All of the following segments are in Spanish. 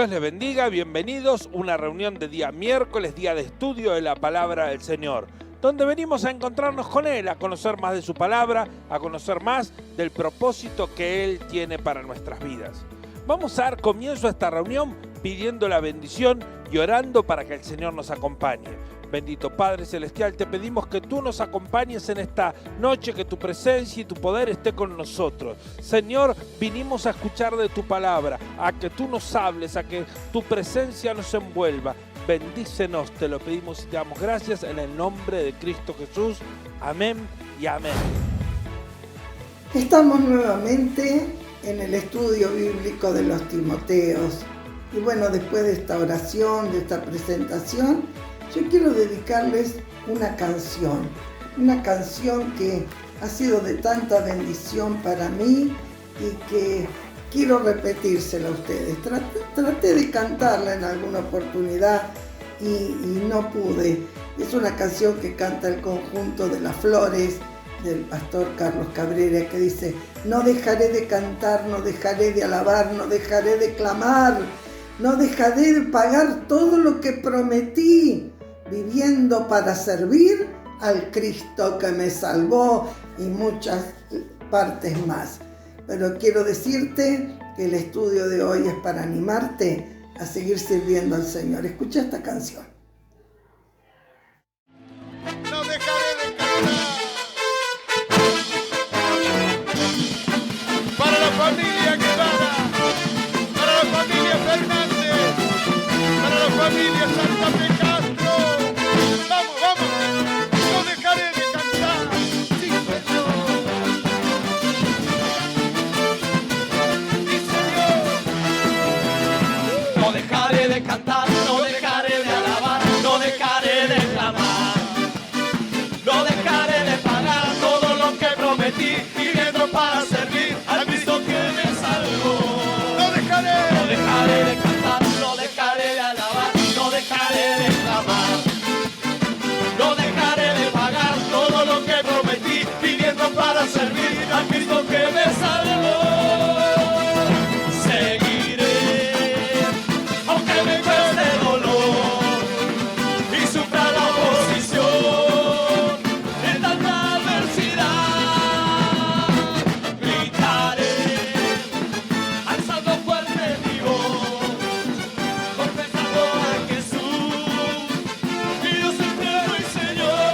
Dios les bendiga, bienvenidos a una reunión de día miércoles, día de estudio de la palabra del Señor, donde venimos a encontrarnos con Él, a conocer más de su palabra, a conocer más del propósito que Él tiene para nuestras vidas. Vamos a dar comienzo a esta reunión pidiendo la bendición y orando para que el Señor nos acompañe. Bendito Padre Celestial, te pedimos que tú nos acompañes en esta noche, que tu presencia y tu poder esté con nosotros. Señor, vinimos a escuchar de tu palabra, a que tú nos hables, a que tu presencia nos envuelva. Bendícenos, te lo pedimos y te damos gracias en el nombre de Cristo Jesús. Amén y amén. Estamos nuevamente en el estudio bíblico de los Timoteos. Y bueno, después de esta oración, de esta presentación, yo quiero dedicarles una canción que ha sido de tanta bendición para mí y que quiero repetírsela a ustedes. Traté de cantarla en alguna oportunidad y no pude. Es una canción que canta el conjunto de Las Flores, del pastor Carlos Cabrera, que dice: no dejaré de cantar, no dejaré de alabar, no dejaré de clamar, no dejaré de pagar todo lo que prometí, viviendo para servir al Cristo que me salvó, y muchas partes más. Pero quiero decirte que el estudio de hoy es para animarte a seguir sirviendo al Señor. Escucha esta canción. No dejaré de cantar para la familia Guevara, para la familia Fernández, para la familia Santa Fe Castro. Vamos, vamos, no dejaré de cantar. Sí, Señor. Sí, Señor. No dejaré de cantar, no dejaré de alabar, no dejaré de clamar, no dejaré de pagar todo lo que prometí, viviendo para servir al Cristo que me salvó. No dejaré de cantar, no dejaré de alabar, no dejaré de clamar, no dejaré de pagar todo lo que prometí, viviendo para servir al Cristo que me salvó. Seguiré, aunque me cueste dolor y sufra la oposición en tanta adversidad. Gritaré, alzando fuerte mi voz, confesando a Jesús, mi Dios eterno y Señor.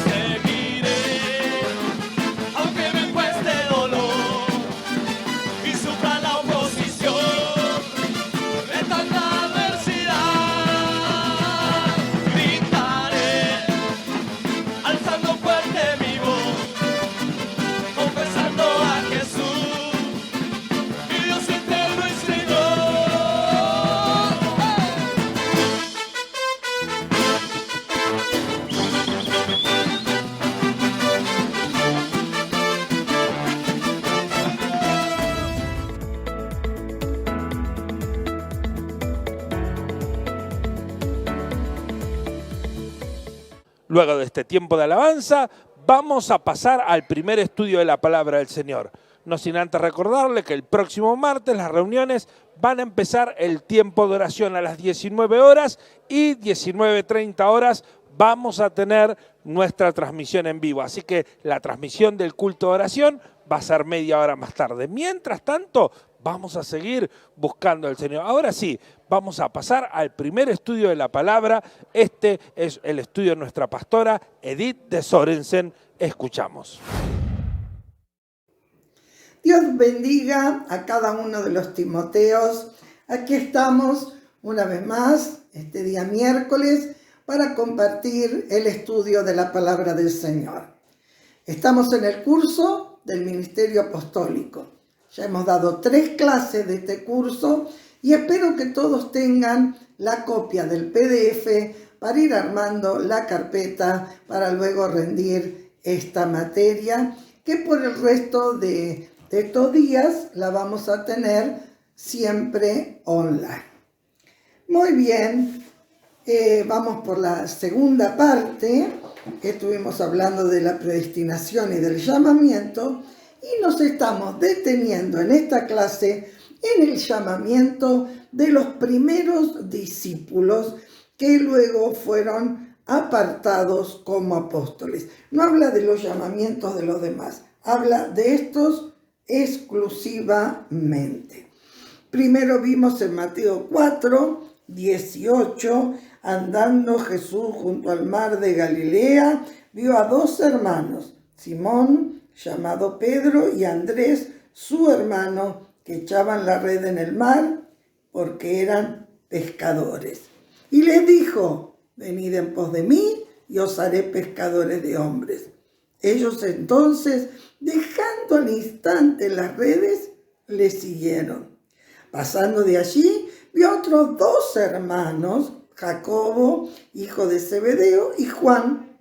Seguiré, aunque me cueste dolor y sufra la oposición de tanta adversidad. Gritaré, alzando fuerte mi voz, confesando a Jesús, mi Dios eterno y Señor. Luego de este tiempo de alabanza, vamos a pasar al primer estudio de la palabra del Señor. No sin antes recordarle que el próximo martes las reuniones van a empezar el tiempo de oración a las 19 horas y 19:30 horas vamos a tener nuestra transmisión en vivo. Así que la transmisión del culto de oración va a ser media hora más tarde. Mientras tanto, vamos a seguir buscando al Señor. Ahora sí, vamos a pasar al primer estudio de la palabra. Este es el estudio de nuestra pastora Edith de Sorensen. Escuchamos. Dios bendiga a cada uno de los Timoteos. Aquí estamos una vez más, este día miércoles, para compartir el estudio de la palabra del Señor. Estamos en el curso del Ministerio Apostólico. Ya hemos dado 3 clases de este curso y espero que todos tengan la copia del PDF para ir armando la carpeta para luego rendir esta materia, que por el resto de estos días la vamos a tener siempre online. Muy bien, vamos por la segunda parte, que estuvimos hablando de la predestinación y del llamamiento, y nos estamos deteniendo en esta clase en el llamamiento de los primeros discípulos que luego fueron apartados como apóstoles. No habla de los llamamientos de los demás, habla de estos exclusivamente. Primero vimos en Mateo 4, 18, andando Jesús junto al mar de Galilea, vio a dos hermanos, Simón, llamado Pedro, y Andrés, su hermano, que echaban la red en el mar porque eran pescadores. Y les dijo: venid en pos de mí y os haré pescadores de hombres. Ellos entonces, dejando al instante las redes, le siguieron. Pasando de allí, vio a otros dos hermanos, Jacobo, hijo de Zebedeo, y Juan,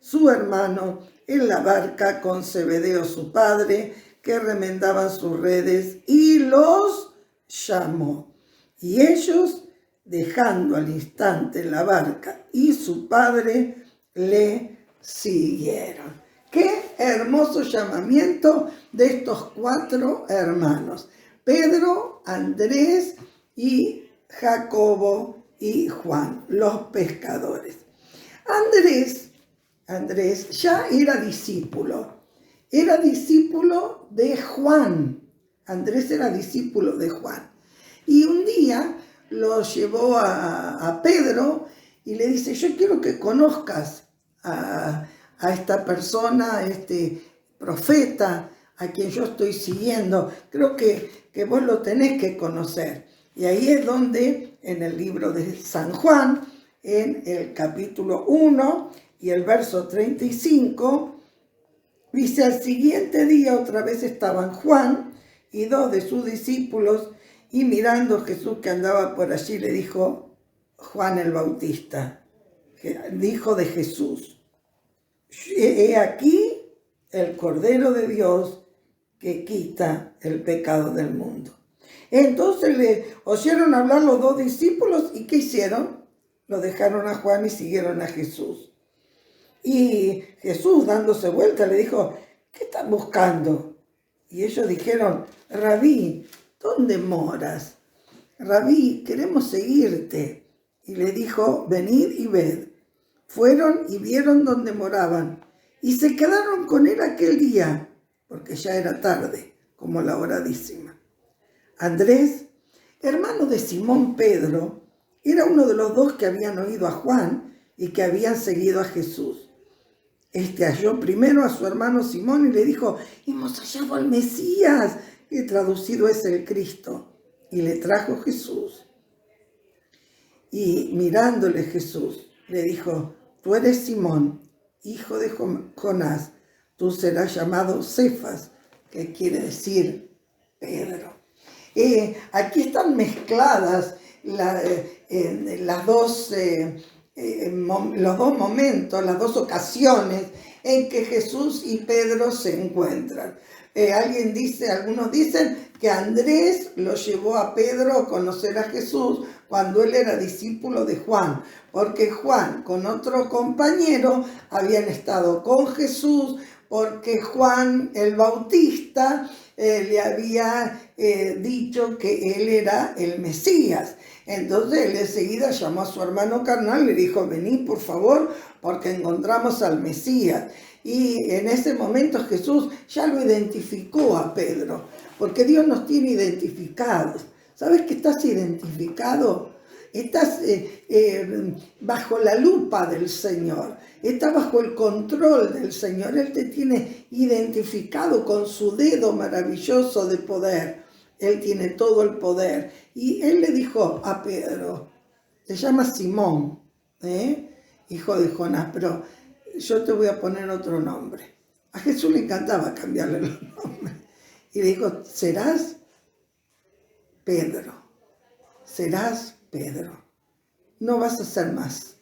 su hermano, en la barca con Zebedeo su padre, que remendaban sus redes, y los llamó. Y ellos, dejando al instante la barca y su padre, le siguieron. Qué hermoso llamamiento de estos cuatro hermanos: Pedro, Andrés y Jacobo y Juan, los pescadores. Andrés ya era discípulo de Juan. Andrés era discípulo de Juan. Y un día lo llevó a Pedro y le dice: yo quiero que conozcas a esta persona, a este profeta a quien yo estoy siguiendo. Creo que vos lo tenés que conocer. Y ahí es donde, en el libro de San Juan, en el capítulo 1 y el verso 35, dice: al siguiente día otra vez estaban Juan y dos de sus discípulos, y mirando Jesús que andaba por allí, le dijo: Juan el Bautista, dijo de Jesús: he aquí el Cordero de Dios que quita el pecado del mundo. Entonces le oyeron hablar los dos discípulos, ¿y qué hicieron? Lo dejaron a Juan y siguieron a Jesús. Y Jesús, dándose vuelta, le dijo: ¿qué están buscando? Y ellos dijeron: Rabí, ¿dónde moras? Rabí, queremos seguirte. Y le dijo: venid y ved. Fueron y vieron dónde moraban, y se quedaron con él aquel día, porque ya era tarde, como la hora décima. Andrés, hermano de Simón Pedro, era uno de los dos que habían oído a Juan y que habían seguido a Jesús. Este halló primero a su hermano Simón y le dijo: hemos hallado al Mesías, que traducido es el Cristo. Y le trajo Jesús. Y mirándole Jesús, le dijo: tú eres Simón, hijo de Jonás, tú serás llamado Cefas, que quiere decir Pedro. Aquí están mezcladas los dos momentos, las dos ocasiones en que Jesús y Pedro se encuentran. Algunos dicen que Andrés lo llevó a Pedro a conocer a Jesús cuando él era discípulo de Juan, porque Juan con otro compañero habían estado con Jesús, porque Juan el Bautista le había dicho que él era el Mesías. Entonces él enseguida llamó a su hermano carnal y le dijo: vení por favor, porque encontramos al Mesías. Y en ese momento Jesús ya lo identificó a Pedro, porque Dios nos tiene identificados. ¿Sabes que estás identificado? Estás bajo la lupa del Señor, estás bajo el control del Señor. Él te tiene identificado con su dedo maravilloso de poder. Él tiene todo el poder. Y él le dijo a Pedro: te llamas Simón, hijo de Jonás, pero yo te voy a poner otro nombre. A Jesús le encantaba cambiarle los nombres. Y le dijo: serás Pedro. Serás Pedro. No vas a ser más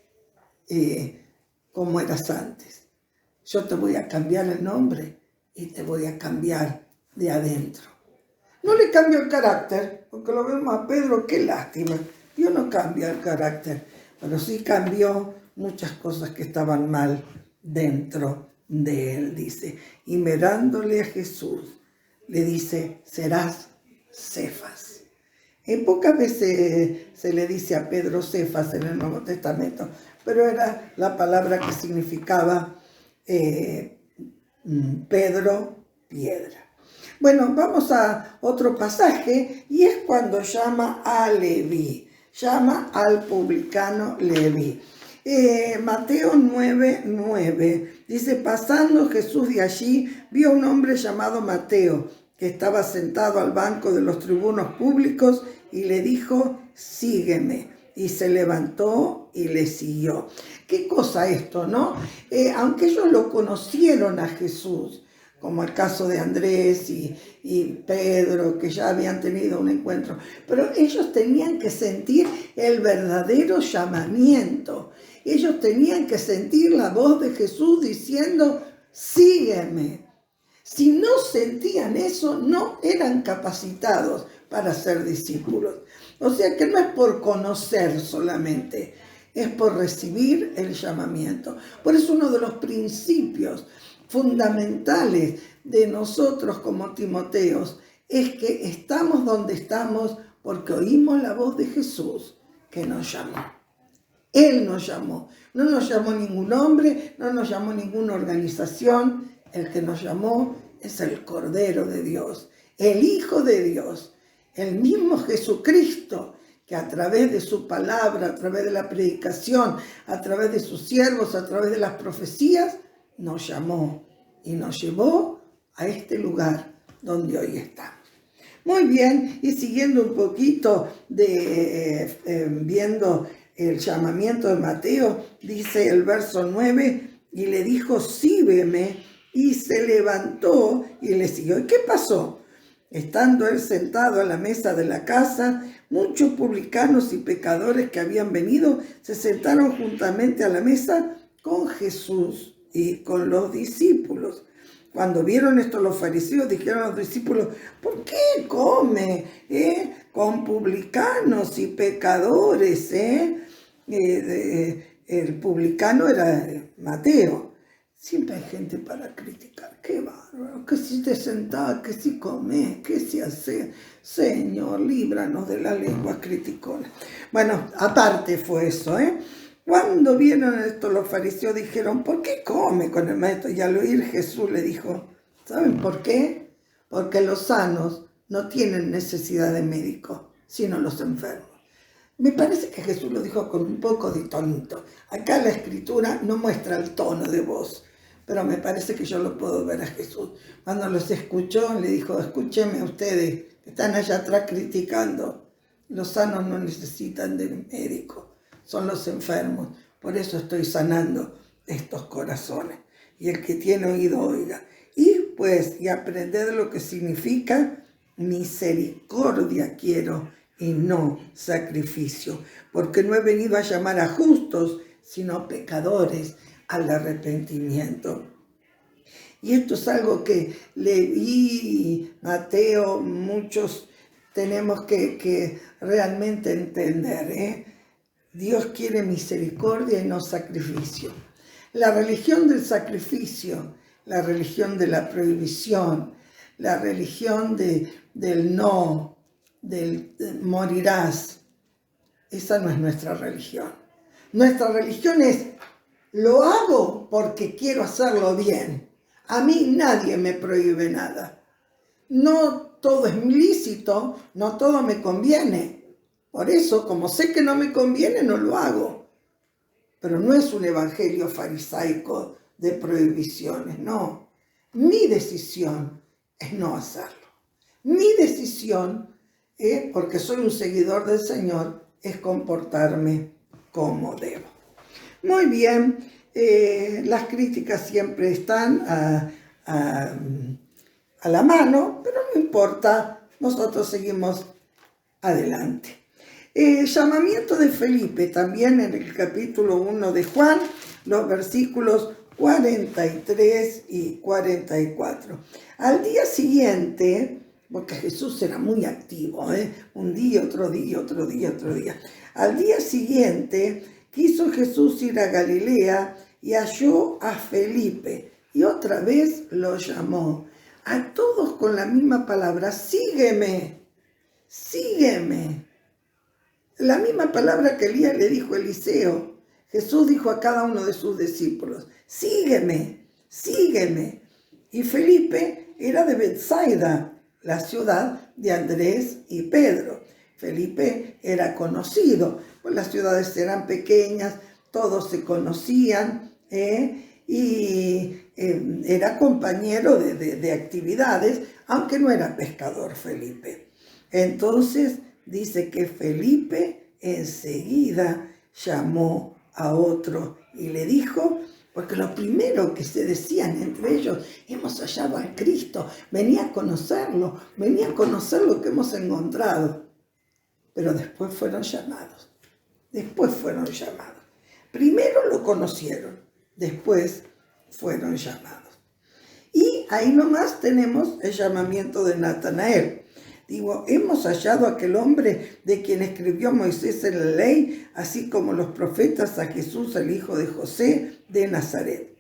como eras antes. Yo te voy a cambiar el nombre y te voy a cambiar de adentro. No le cambió el carácter, porque lo vemos a Pedro, qué lástima. Dios no cambia el carácter, pero sí cambió muchas cosas que estaban mal dentro de él, dice. Y mirándole a Jesús, le dice: serás Cefas. Pocas veces se le dice a Pedro Cefas en el Nuevo Testamento, pero era la palabra que significaba Pedro, piedra. Bueno, vamos a otro pasaje y es cuando llama a Leví, llama al publicano Leví. Mateo 9:9 dice: pasando Jesús de allí, vio a un hombre llamado Mateo, que estaba sentado al banco de los tribunos públicos, y le dijo: sígueme. Y se levantó y le siguió. ¿Qué cosa esto, no? Aunque ellos lo conocieron a Jesús, como el caso de Andrés y Pedro, que ya habían tenido un encuentro, pero ellos tenían que sentir el verdadero llamamiento. Ellos tenían que sentir la voz de Jesús diciendo: sígueme. Si no sentían eso, no eran capacitados para ser discípulos. O sea que no es por conocer solamente, es por recibir el llamamiento. Por eso uno de los principios fundamentales de nosotros como Timoteos es que estamos donde estamos porque oímos la voz de Jesús que nos llamó. Él nos llamó. No nos llamó ningún hombre, no nos llamó ninguna organización. El que nos llamó es el Cordero de Dios, el Hijo de Dios, el mismo Jesucristo, que a través de su palabra, a través de la predicación, a través de sus siervos, a través de las profecías, nos llamó y nos llevó a este lugar donde hoy estamos. Muy bien, y siguiendo un poquito viendo el llamamiento de Mateo, dice el verso 9, y le dijo: sígueme, y se levantó y le siguió. ¿Y qué pasó? Estando él sentado a la mesa de la casa, muchos publicanos y pecadores que habían venido se sentaron juntamente a la mesa con Jesús y con los discípulos. Cuando vieron esto, los fariseos dijeron a los discípulos: ¿por qué come con publicanos y pecadores? El publicano era Mateo. Siempre hay gente para criticar. Qué bárbaro, que si te sentás, que si comes, que si haces. Señor, líbranos de la lengua criticona. Bueno, aparte fue eso, Cuando vieron esto, los fariseos dijeron: ¿por qué come con el maestro? Y al oír Jesús le dijo: ¿saben por qué? Porque los sanos no tienen necesidad de médico, sino los enfermos. Me parece que Jesús lo dijo con un poco de tonito. Acá la escritura no muestra el tono de voz, pero me parece que yo lo puedo ver a Jesús. Cuando los escuchó, le dijo: escúchenme ustedes, que están allá atrás criticando. Los sanos no necesitan de médico, son los enfermos. Por eso estoy sanando estos corazones. Y el que tiene oído, oiga. Y aprended lo que significa misericordia quiero y no sacrificio, porque no he venido a llamar a justos, sino pecadores al arrepentimiento. Y esto es algo que Leví, Mateo, muchos tenemos que realmente entender. Dios quiere misericordia y no sacrificio. La religión del sacrificio, la religión de la prohibición, la religión del no, del morirás, esa no es nuestra religión. Nuestra religión es: lo hago porque quiero hacerlo bien. A mí nadie me prohíbe nada. No todo es lícito, no todo me conviene. Por eso, como sé que no me conviene, no lo hago. Pero no es un evangelio farisaico de prohibiciones, no. Mi decisión es no hacerlo. Mi decisión, porque soy un seguidor del Señor, es comportarme como debo. Muy bien, las críticas siempre están a la mano, pero no importa, nosotros seguimos adelante. Llamamiento de Felipe, también en el capítulo 1 de Juan, los versículos 43 y 44. Al día siguiente, porque Jesús era muy activo, un día, otro día, otro día, otro día. Al día siguiente quiso Jesús ir a Galilea y halló a Felipe y otra vez lo llamó. A todos con la misma palabra: sígueme. sígueme. La misma palabra que Elías le dijo a Eliseo, Jesús dijo a cada uno de sus discípulos, sígueme, sígueme. Y Felipe era de Betsaida, la ciudad de Andrés y Pedro. Felipe era conocido, pues las ciudades eran pequeñas, todos se conocían, y era compañero de actividades, aunque no era pescador Felipe. Entonces dice que Felipe enseguida llamó a otro y le dijo, porque lo primero que se decían entre ellos, hemos hallado al Cristo, venía a conocerlo, venía a conocer lo que hemos encontrado. Pero después fueron llamados, Primero lo conocieron, después fueron llamados. Y ahí nomás tenemos el llamamiento de Natanael. Digo, hemos hallado a aquel hombre de quien escribió Moisés en la ley, así como los profetas, a Jesús, el hijo de José de Nazaret.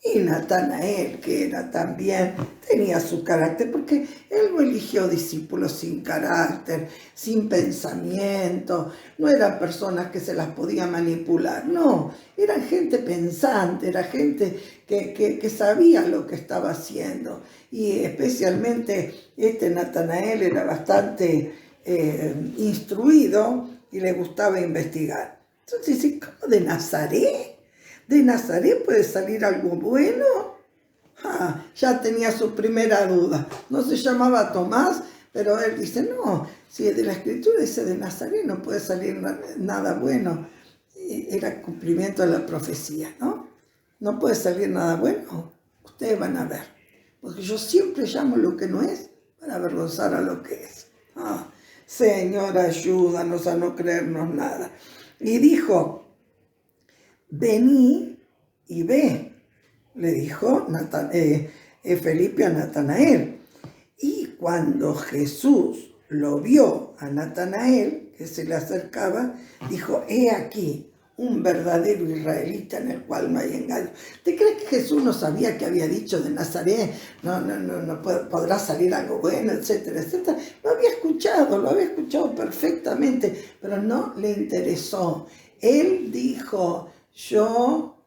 Y Natanael, que era también, tenía su carácter, porque él no eligió discípulos sin carácter, sin pensamiento, no eran personas que se las podía manipular, no, eran gente pensante, era gente que sabía lo que estaba haciendo. Y especialmente Natanael era bastante instruido y le gustaba investigar. Entonces dice, ¿cómo de Nazaret? ¿De Nazaret puede salir algo bueno? Ya tenía su primera duda. No se llamaba Tomás, pero él dice, no, si de la Escritura dice de Nazaret no puede salir nada bueno. Era cumplimiento de la profecía, ¿no? No puede salir nada bueno. Ustedes van a ver. Porque yo siempre llamo lo que no es para avergonzar a lo que es. Señor, ayúdanos a no creernos nada. Y dijo, vení y ve, le dijo Felipe a Natanael. Y cuando Jesús lo vio a Natanael, que se le acercaba, dijo, he aquí un verdadero israelita en el cual no hay engaño. ¿Te crees que Jesús no sabía que había dicho de Nazaret? No podrá salir algo bueno, etcétera, etcétera. Lo había escuchado perfectamente, pero no le interesó. Él dijo, yo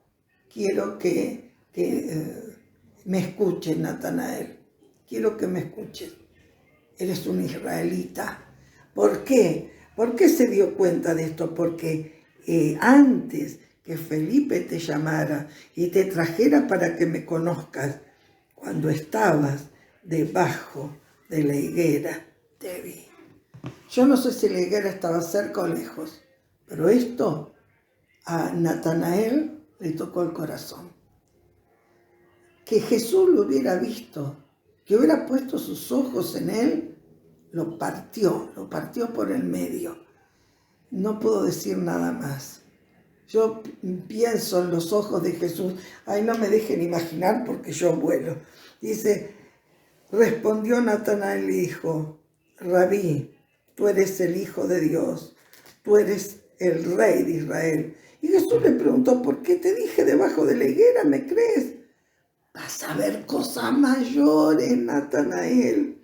quiero que me escuches, Natanael. Quiero que me escuches. Eres un israelita. ¿Por qué? ¿Por qué se dio cuenta de esto? Porque antes que Felipe te llamara y te trajera para que me conozcas, cuando estabas debajo de la higuera, te vi. Yo no sé si la higuera estaba cerca o lejos, pero esto a Natanael le tocó el corazón. Que Jesús lo hubiera visto, que hubiera puesto sus ojos en él, lo partió por el medio. No puedo decir nada más. Yo pienso en los ojos de Jesús. Ay, no me dejen imaginar porque yo vuelo. Dice, respondió Natanael y dijo, Rabí, tú eres el Hijo de Dios, tú eres el Rey de Israel. Y Jesús le preguntó, ¿por qué te dije debajo de la higuera? ¿Me crees? Vas a ver cosas mayores, Natanael.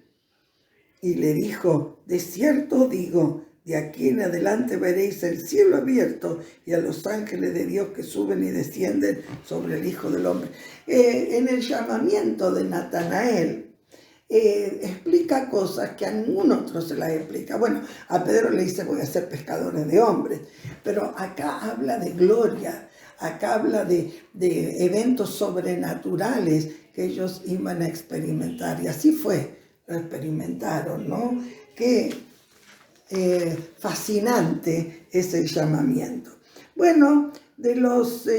Y le dijo, de cierto digo, de aquí en adelante veréis el cielo abierto y a los ángeles de Dios que suben y descienden sobre el Hijo del Hombre. En el llamamiento de Natanael, explica cosas que a ningún otro se las explica. Bueno, a Pedro le dice, voy a ser pescadores de hombres, pero acá habla de gloria, acá habla de eventos sobrenaturales que ellos iban a experimentar, y así fue, lo experimentaron, ¿no? Qué fascinante es el llamamiento. Bueno, de los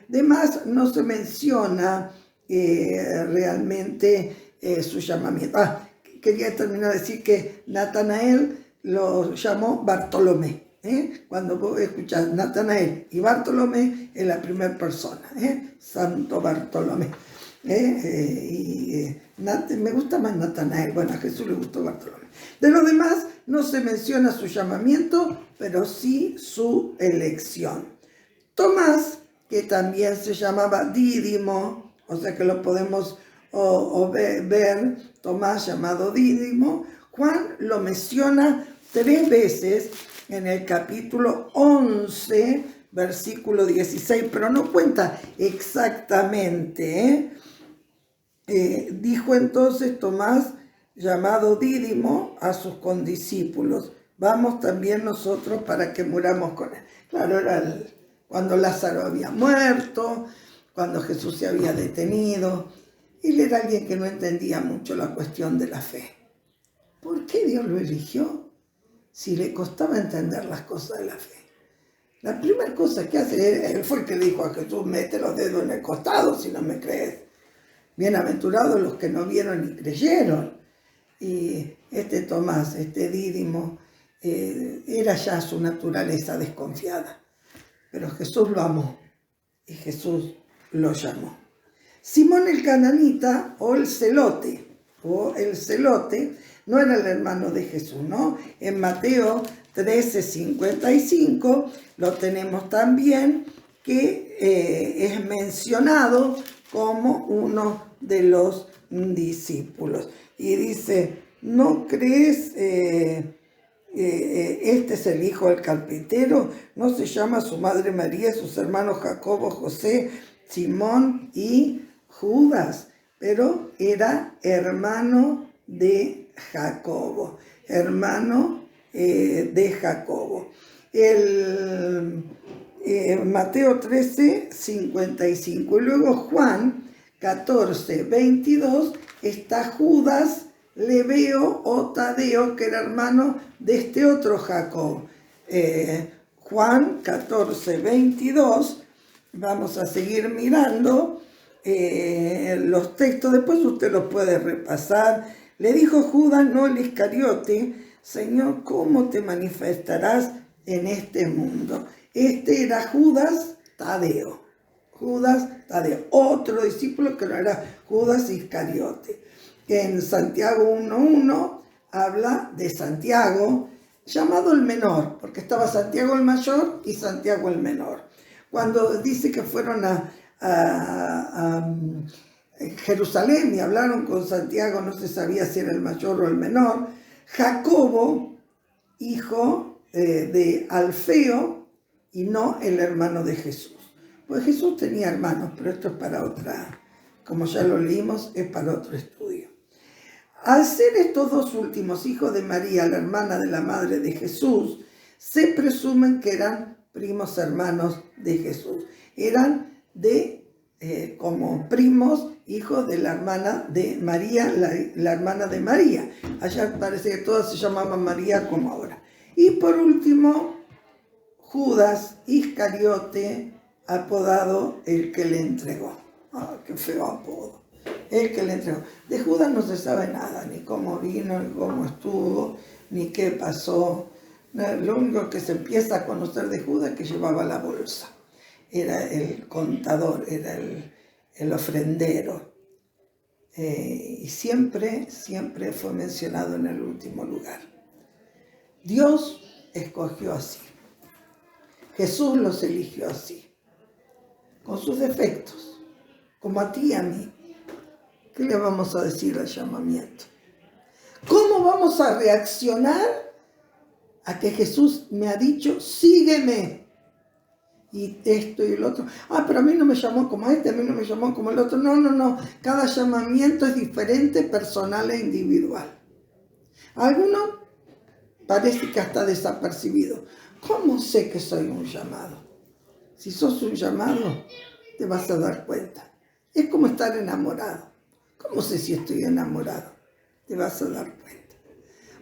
demás no se menciona realmente su llamamiento. Quería terminar de decir que Natanael lo llamó Bartolomé. Cuando vos escuchás Natanael y Bartolomé, es la primera persona, Santo Bartolomé. Me gusta más Natanael, bueno, a Jesús le gustó Bartolomé. De los demás no se menciona su llamamiento, pero sí su elección. Tomás, que también se llamaba Dídimo, o sea que lo podemos ver, Tomás llamado Dídimo, Juan lo menciona 3 veces en el capítulo 11, versículo 16, pero no cuenta exactamente. Dijo entonces Tomás, llamado Dídimo, a sus condiscípulos: vamos también nosotros para que muramos con él. Claro, era cuando Lázaro había muerto, cuando Jesús se había detenido. Él era alguien que no entendía mucho la cuestión de la fe. ¿Por qué Dios lo eligió si le costaba entender las cosas de la fe? La primera cosa que hace, él fue el que le dijo a Jesús: mete los dedos en el costado si no me crees. Bienaventurados los que no vieron ni creyeron. Y Tomás, Dídimo, era ya su naturaleza desconfiada. Pero Jesús lo amó y Jesús lo llamó. Simón el cananita o el celote, no era el hermano de Jesús, ¿no? En Mateo 13:55 lo tenemos también, que es mencionado como uno de los discípulos. Y dice: ¿no crees, este es el hijo del carpintero? ¿No se llama su madre María, sus hermanos Jacobo, José, Simón y Judas? Pero era hermano de Jacobo, Mateo 13:55. Y luego Juan 14:22 está Judas, Lebeo o Tadeo, que era hermano de este otro Jacob. Juan 14:22. Vamos a seguir mirando los textos, después usted los puede repasar. Le dijo Judas, no el Iscariote: Señor, ¿cómo te manifestarás en este mundo? Este era Judas Tadeo, otro discípulo que no era Judas Iscariote. En Santiago 1:1 habla de Santiago, llamado el menor, porque estaba Santiago el mayor y Santiago el menor. Cuando dice que fueron a Jerusalén y hablaron con Santiago, no se sabía si era el mayor o el menor. Jacobo, hijo de Alfeo, y no el hermano de Jesús. Pues Jesús tenía hermanos, pero esto es para otra, como ya lo leímos, es para otro estudio. Al ser estos 2 últimos hijos de María, la hermana de la madre de Jesús, se presumen que eran primos hermanos de Jesús. Eran como primos, hijos de la hermana de María, la hermana de María. Allá parece que todas se llamaban María como ahora. Y por último, Judas Iscariote, apodado el que le entregó. Qué feo apodo. El que le entregó. De Judas no se sabe nada, ni cómo vino, ni cómo estuvo, ni qué pasó. Lo único que se empieza a conocer de Judas es que llevaba la bolsa. Era el contador, era el ofrendero. Y siempre fue mencionado en el último lugar. Dios escogió así. Jesús los eligió así, con sus defectos, como a ti y a mí. ¿Qué le vamos a decir al llamamiento? ¿Cómo vamos a reaccionar a que Jesús me ha dicho: sígueme? Y esto y el otro. Pero a mí no me llamó como este, a mí no me llamó como el otro. No. Cada llamamiento es diferente, personal e individual. Alguno parece que está desapercibido. ¿Cómo sé que soy un llamado? Si sos un llamado, te vas a dar cuenta. Es como estar enamorado. ¿Cómo sé si estoy enamorado? Te vas a dar cuenta.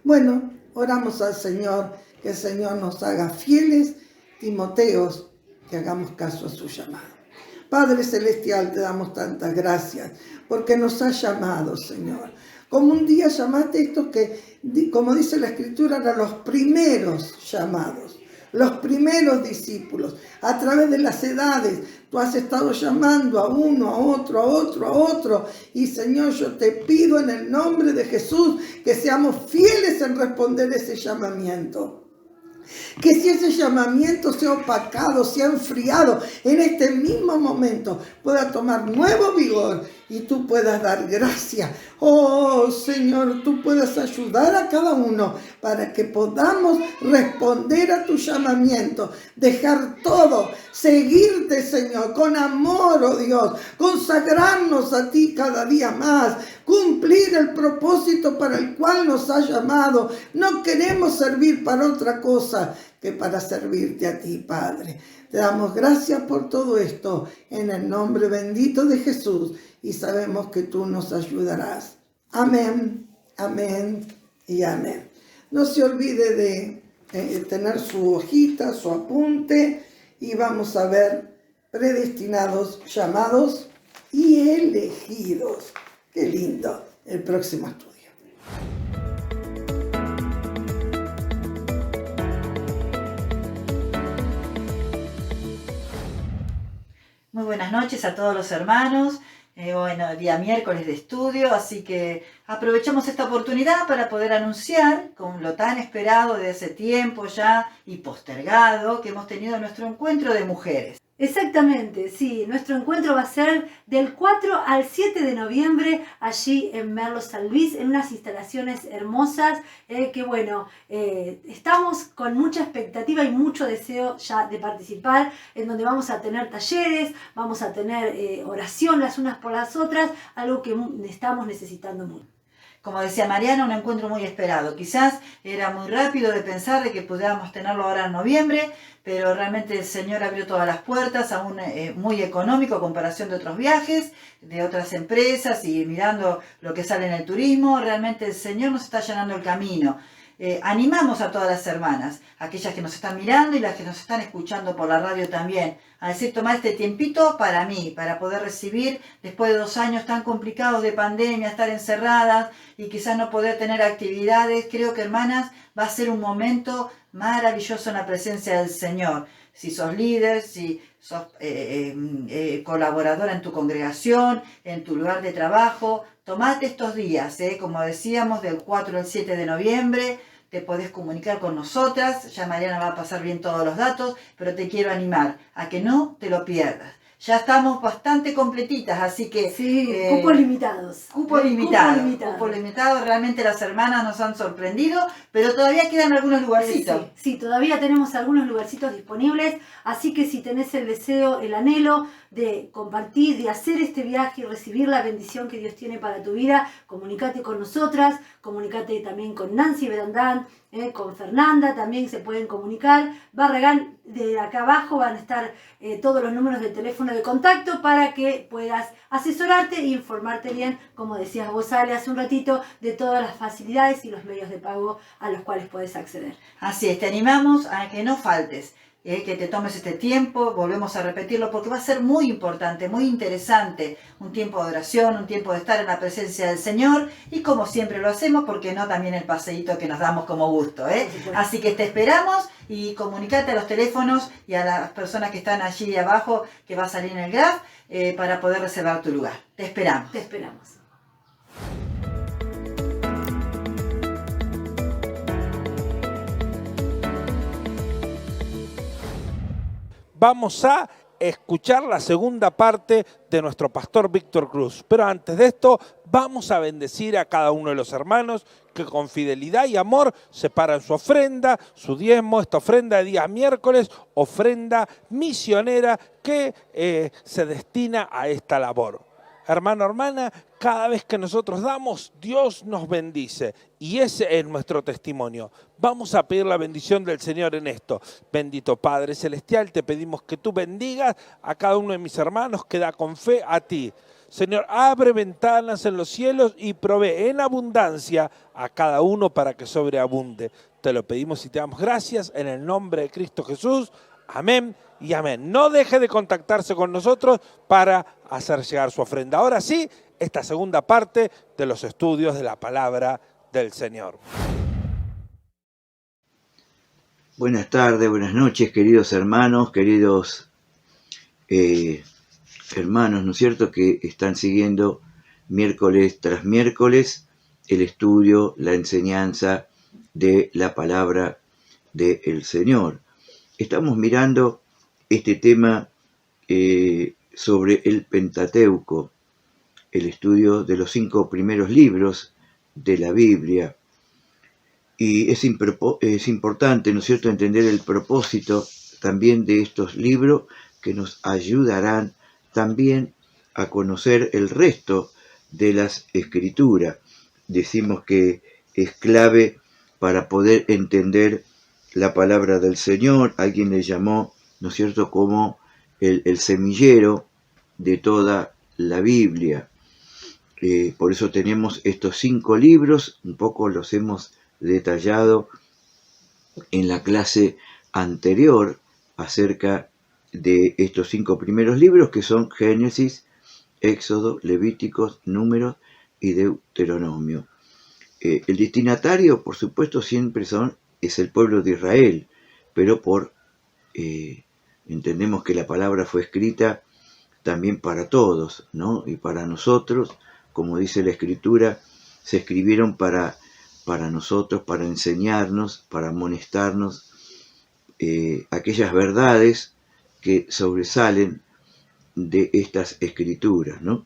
Bueno, oramos al Señor, que el Señor nos haga fieles Timoteos, que hagamos caso a su llamado. Padre Celestial, te damos tantas gracias porque nos has llamado, Señor. Como un día llamaste estos que, como dice la Escritura, eran los primeros llamados, los primeros discípulos. A través de las edades, tú has estado llamando a uno, a otro. Y Señor, yo te pido en el nombre de Jesús que seamos fieles en responder ese llamamiento. Que si ese llamamiento se ha opacado, se ha enfriado, en este mismo momento pueda tomar nuevo vigor y tú puedas dar gracia. Oh Señor, tú puedas ayudar a cada uno para que podamos responder a tu llamamiento, dejar todo, seguirte, Señor, con amor, oh Dios, consagrarnos a ti cada día más, cumplir el propósito para el cual nos has llamado. No queremos servir para otra cosa que para servirte a ti, Padre. Te damos gracias por todo esto en el nombre bendito de Jesús y sabemos que tú nos ayudarás. Amén, amén y amén. No se olvide de tener su hojita, su apunte y vamos a ver predestinados, llamados y elegidos. Qué lindo el próximo estudio. Muy buenas noches a todos los hermanos. Bueno, día miércoles de estudio, así que aprovechamos esta oportunidad para poder anunciar, con lo tan esperado de hace tiempo ya y postergado, que hemos tenido nuestro encuentro de mujeres. Exactamente, sí. Nuestro encuentro va a ser del 4 al 7 de noviembre allí en Merlo San Luis, en unas instalaciones hermosas que bueno, estamos con mucha expectativa y mucho deseo ya de participar, en donde vamos a tener talleres, vamos a tener oración las unas por las otras, algo que estamos necesitando mucho. Como decía Mariana, un encuentro muy esperado. Quizás era muy rápido de pensar de que pudiéramos tenerlo ahora en noviembre, pero realmente el Señor abrió todas las puertas, aún muy económico a comparación de otros viajes, de otras empresas y mirando lo que sale en el turismo. Realmente el Señor nos está llenando el camino. Animamos a todas las hermanas, aquellas que nos están mirando y las que nos están escuchando por la radio también, a decir, tomar este tiempito para mí, para poder recibir, después de 2 años tan complicados de pandemia, estar encerradas y quizás no poder tener actividades. Creo que, hermanas, va a ser un momento maravilloso en la presencia del Señor. Si sos líder, si sos colaboradora en tu congregación, en tu lugar de trabajo, tomate estos días, como decíamos, del 4 al 7 de noviembre, te podés comunicar con nosotras, ya Mariana va a pasar bien todos los datos, pero te quiero animar a que no te lo pierdas. Ya estamos bastante completitas, así que... Sí, cupos limitados. Cupo limitado, realmente las hermanas nos han sorprendido, pero todavía quedan algunos lugarcitos. Sí, todavía tenemos algunos lugarcitos disponibles, así que si tenés el deseo, el anhelo de compartir, de hacer este viaje y recibir la bendición que Dios tiene para tu vida, comunícate con nosotras, comunícate también con Nancy Berandán, con Fernanda, también se pueden comunicar. Barragán, de acá abajo van a estar todos los números de teléfono de contacto para que puedas asesorarte e informarte bien, como decías vos, Ale, hace un ratito, de todas las facilidades y los medios de pago a los cuales puedes acceder. Así es, te animamos a que no faltes. Que te tomes este tiempo, volvemos a repetirlo, porque va a ser muy importante, muy interesante, un tiempo de oración, un tiempo de estar en la presencia del Señor, y como siempre lo hacemos, porque no también el paseíto que nos damos como gusto, Así que te esperamos y comunicate a los teléfonos y a las personas que están allí abajo, que va a salir en el graph, para poder reservar tu lugar. Te esperamos. Te esperamos. Vamos a escuchar la segunda parte de nuestro pastor Víctor Cruz. Pero antes de esto, vamos a bendecir a cada uno de los hermanos que con fidelidad y amor separan su ofrenda, su diezmo, esta ofrenda de día miércoles, ofrenda misionera que se destina a esta labor. Hermano, hermana, cada vez que nosotros damos, Dios nos bendice y ese es nuestro testimonio. Vamos a pedir la bendición del Señor en esto. Bendito Padre Celestial, te pedimos que tú bendigas a cada uno de mis hermanos que da con fe a ti. Señor, abre ventanas en los cielos y provee en abundancia a cada uno para que sobreabunde. Te lo pedimos y te damos gracias en el nombre de Cristo Jesús. Amén y amén. No deje de contactarse con nosotros para hacer llegar su ofrenda. Ahora sí, esta segunda parte de los estudios de la palabra del Señor. Buenas tardes, buenas noches, queridos hermanos, queridos hermanos, ¿no es cierto?, que están siguiendo miércoles tras miércoles el estudio, la enseñanza de la palabra del Señor. Estamos mirando este tema sobre el Pentateuco, el estudio de los 5 primeros libros de la Biblia. Y es importante, ¿no es cierto?, entender el propósito también de estos libros que nos ayudarán también a conocer el resto de las Escrituras. Decimos que es clave para poder entender la palabra del Señor. Alguien le llamó, ¿no es cierto?, como el semillero de toda la Biblia. Por eso tenemos estos 5 libros, un poco los hemos detallado en la clase anterior acerca de estos 5 primeros libros, que son Génesis, Éxodo, Levíticos, Números y Deuteronomio. El destinatario, por supuesto, siempre es el pueblo de Israel, pero entendemos que la palabra fue escrita también para todos, ¿no? Y para nosotros, como dice la Escritura, se escribieron para nosotros, para enseñarnos, para amonestarnos aquellas verdades que sobresalen de estas Escrituras, ¿no?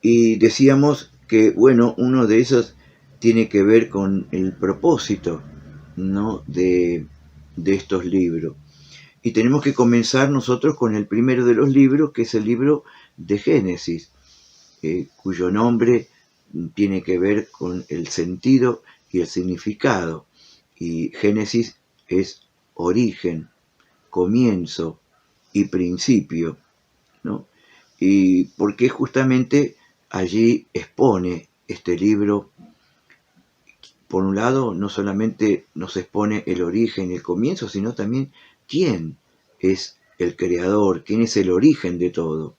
Y decíamos que, bueno, uno de esos tiene que ver con el propósito, ¿no?, de estos libros. Y tenemos que comenzar nosotros con el primero de los libros, que es el libro de Génesis, cuyo nombre tiene que ver con el sentido y el significado. Y Génesis es origen, comienzo y principio, ¿no? Y porque justamente allí expone este libro, por un lado, no solamente nos expone el origen y el comienzo, sino también quién es el creador, quién es el origen de todo.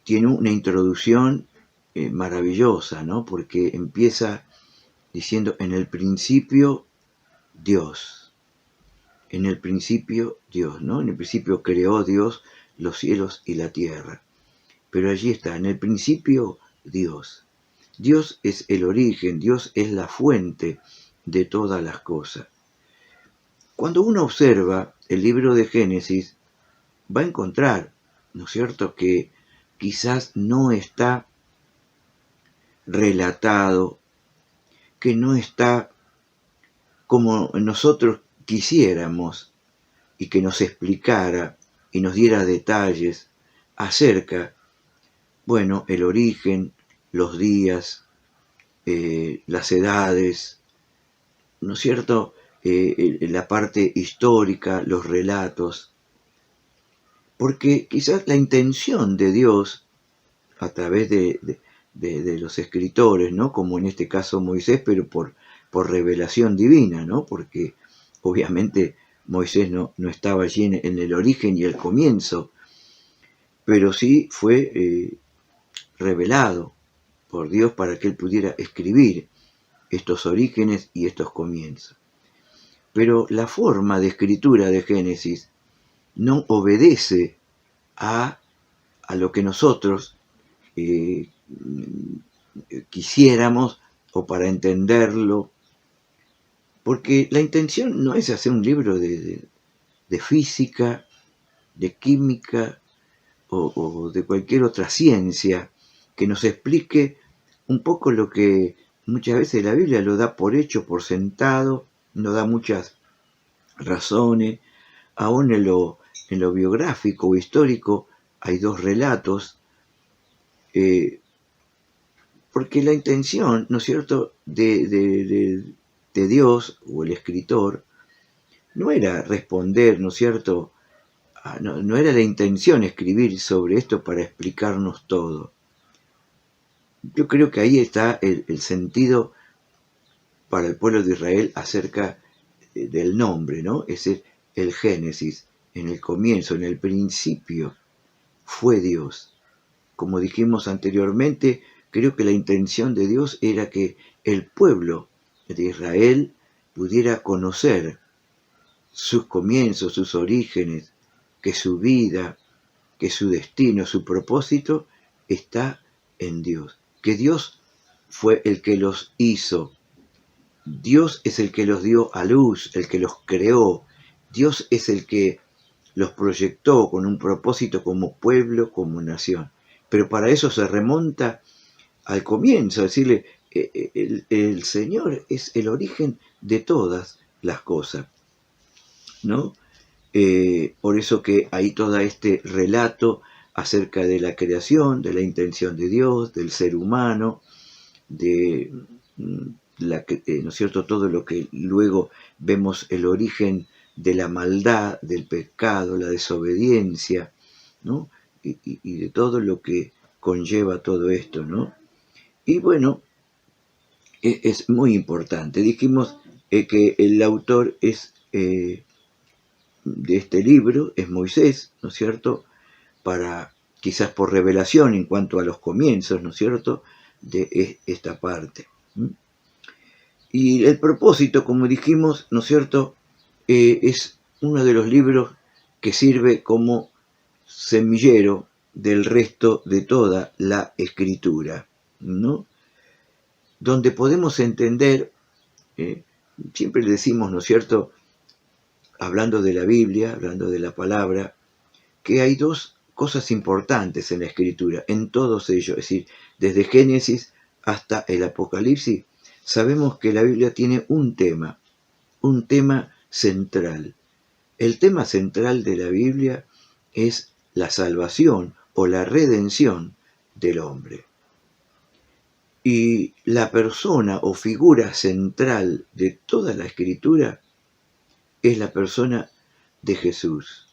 Tiene una introducción maravillosa, ¿no? Porque empieza diciendo, en el principio Dios. En el principio Dios, ¿no? En el principio creó Dios los cielos y la tierra. Pero allí está, en el principio Dios. Dios es el origen, Dios es la fuente de todas las cosas. Cuando uno observa el libro de Génesis, va a encontrar, ¿no es cierto?, que quizás no está relatado, que no está como nosotros quisiéramos, y que nos explicara y nos diera detalles acerca, bueno, el origen, los días, las edades, ¿no es cierto?, la parte histórica, los relatos, porque quizás la intención de Dios, a través de los escritores, ¿no?, como en este caso Moisés, pero por revelación divina, ¿no?, porque obviamente Moisés no estaba allí en el origen y el comienzo, pero sí fue revelado por Dios para que él pudiera escribir estos orígenes y estos comienzos. Pero la forma de escritura de Génesis no obedece a lo que nosotros quisiéramos o para entenderlo, porque la intención no es hacer un libro de física, de química o de cualquier otra ciencia que nos explique un poco lo que muchas veces la Biblia lo da por hecho, por sentado, no da muchas razones. Aún en lo biográfico o histórico hay 2 relatos, porque la intención, ¿no es cierto?, de Dios o el escritor no era responder, ¿no es cierto?, no era la intención escribir sobre esto para explicarnos todo. Yo creo que ahí está el sentido para el pueblo de Israel acerca del nombre, ¿no? Es el Génesis, en el comienzo, en el principio, fue Dios. Como dijimos anteriormente, creo que la intención de Dios era que el pueblo de Israel pudiera conocer sus comienzos, sus orígenes, que su vida, que su destino, su propósito está en Dios. Que Dios fue el que los hizo Dios es el que los dio a luz, el que los creó. Dios es el que los proyectó con un propósito como pueblo, como nación. Pero para eso se remonta al comienzo, decirle, el Señor es el origen de todas las cosas, ¿no? Por eso que hay todo este relato acerca de la creación, de la intención de Dios, del ser humano, de ¿no es cierto?, todo lo que luego vemos el origen de la maldad, del pecado, la desobediencia, ¿no? Y de todo lo que conlleva todo esto, ¿no? Y bueno, es muy importante. Dijimos que el autor es de este libro es Moisés, ¿no es cierto?, quizás por revelación en cuanto a los comienzos, ¿no es cierto?, de esta parte. Y el propósito, como dijimos, ¿no es cierto?, es uno de los libros que sirve como semillero del resto de toda la Escritura, ¿no? Donde podemos entender, siempre le decimos, ¿no es cierto?, hablando de la Biblia, hablando de la palabra, que hay dos cosas importantes en la Escritura, en todos ellos, es decir, desde Génesis hasta el Apocalipsis, sabemos que la Biblia tiene un tema central. El tema central de la Biblia es la salvación o la redención del hombre. Y la persona o figura central de toda la Escritura es la persona de Jesús.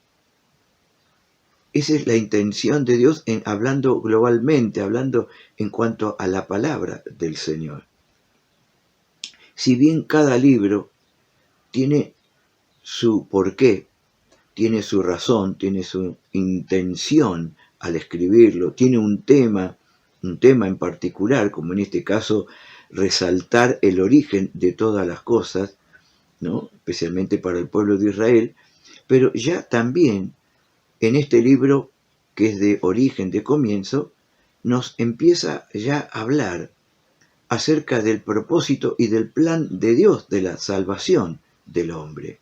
Esa es la intención de Dios hablando globalmente, hablando en cuanto a la palabra del Señor. Si bien cada libro tiene su porqué, tiene su razón, tiene su intención al escribirlo, tiene un tema en particular, como en este caso, resaltar el origen de todas las cosas, ¿no?, especialmente para el pueblo de Israel, pero ya también en este libro, que es de origen, de comienzo, nos empieza ya a hablar acerca del propósito y del plan de Dios de la salvación del hombre.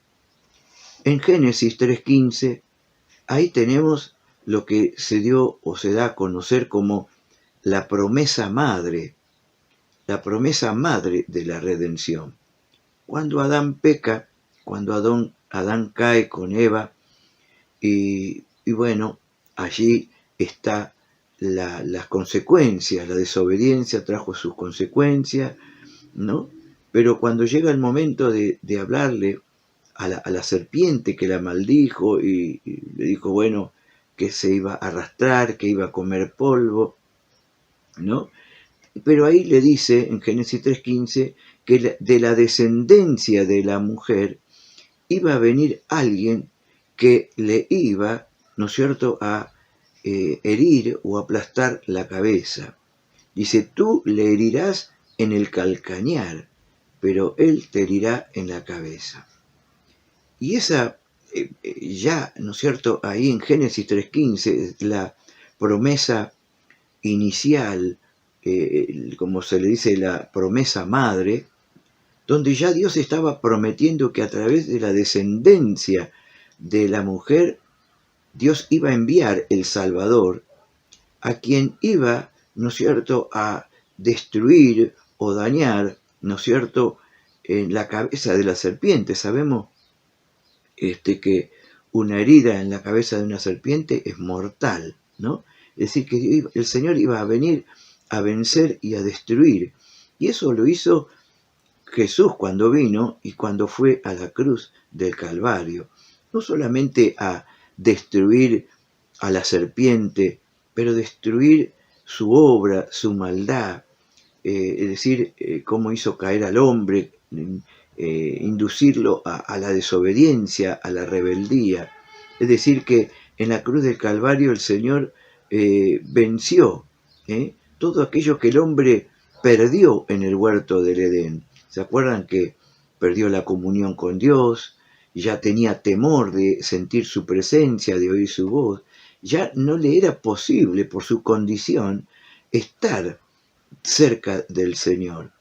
En Génesis 3:15, ahí tenemos lo que se dio o se da a conocer como la promesa madre de la redención. Cuando Adán peca, cuando Adán cae con Eva, y bueno, allí está las consecuencias, la desobediencia trajo sus consecuencias, ¿no? Pero cuando llega el momento de hablarle a la serpiente que la maldijo y le dijo, bueno, que se iba a arrastrar, que iba a comer polvo, ¿no? Pero ahí le dice, en Génesis 3:15, que de la descendencia de la mujer iba a venir alguien que le iba, ¿no es cierto?, a herir o aplastar la cabeza. Dice, tú le herirás en el calcañar, pero él te herirá en la cabeza. Y esa, ya, ¿no es cierto?, ahí en Génesis 3:15, la promesa inicial, como se le dice, la promesa madre, donde ya Dios estaba prometiendo que a través de la descendencia de la mujer, Dios iba a enviar el Salvador, a quien iba, ¿no es cierto?, a destruir o dañar, ¿no es cierto?, en la cabeza de la serpiente. Sabemos que una herida en la cabeza de una serpiente es mortal, ¿no? Es decir, que el Señor iba a venir a vencer y a destruir. Y eso lo hizo Jesús cuando vino y cuando fue a la cruz del Calvario. No solamente a destruir a la serpiente, pero destruir su obra, su maldad, es decir, cómo hizo caer al hombre, inducirlo a la desobediencia, a la rebeldía. Es decir, que en la cruz del Calvario el Señor venció todo aquello que el hombre perdió en el huerto del Edén. ¿Se acuerdan que perdió la comunión con Dios? Ya tenía temor de sentir su presencia, de oír su voz. Ya no le era posible, por su condición, estar cerca del Señor.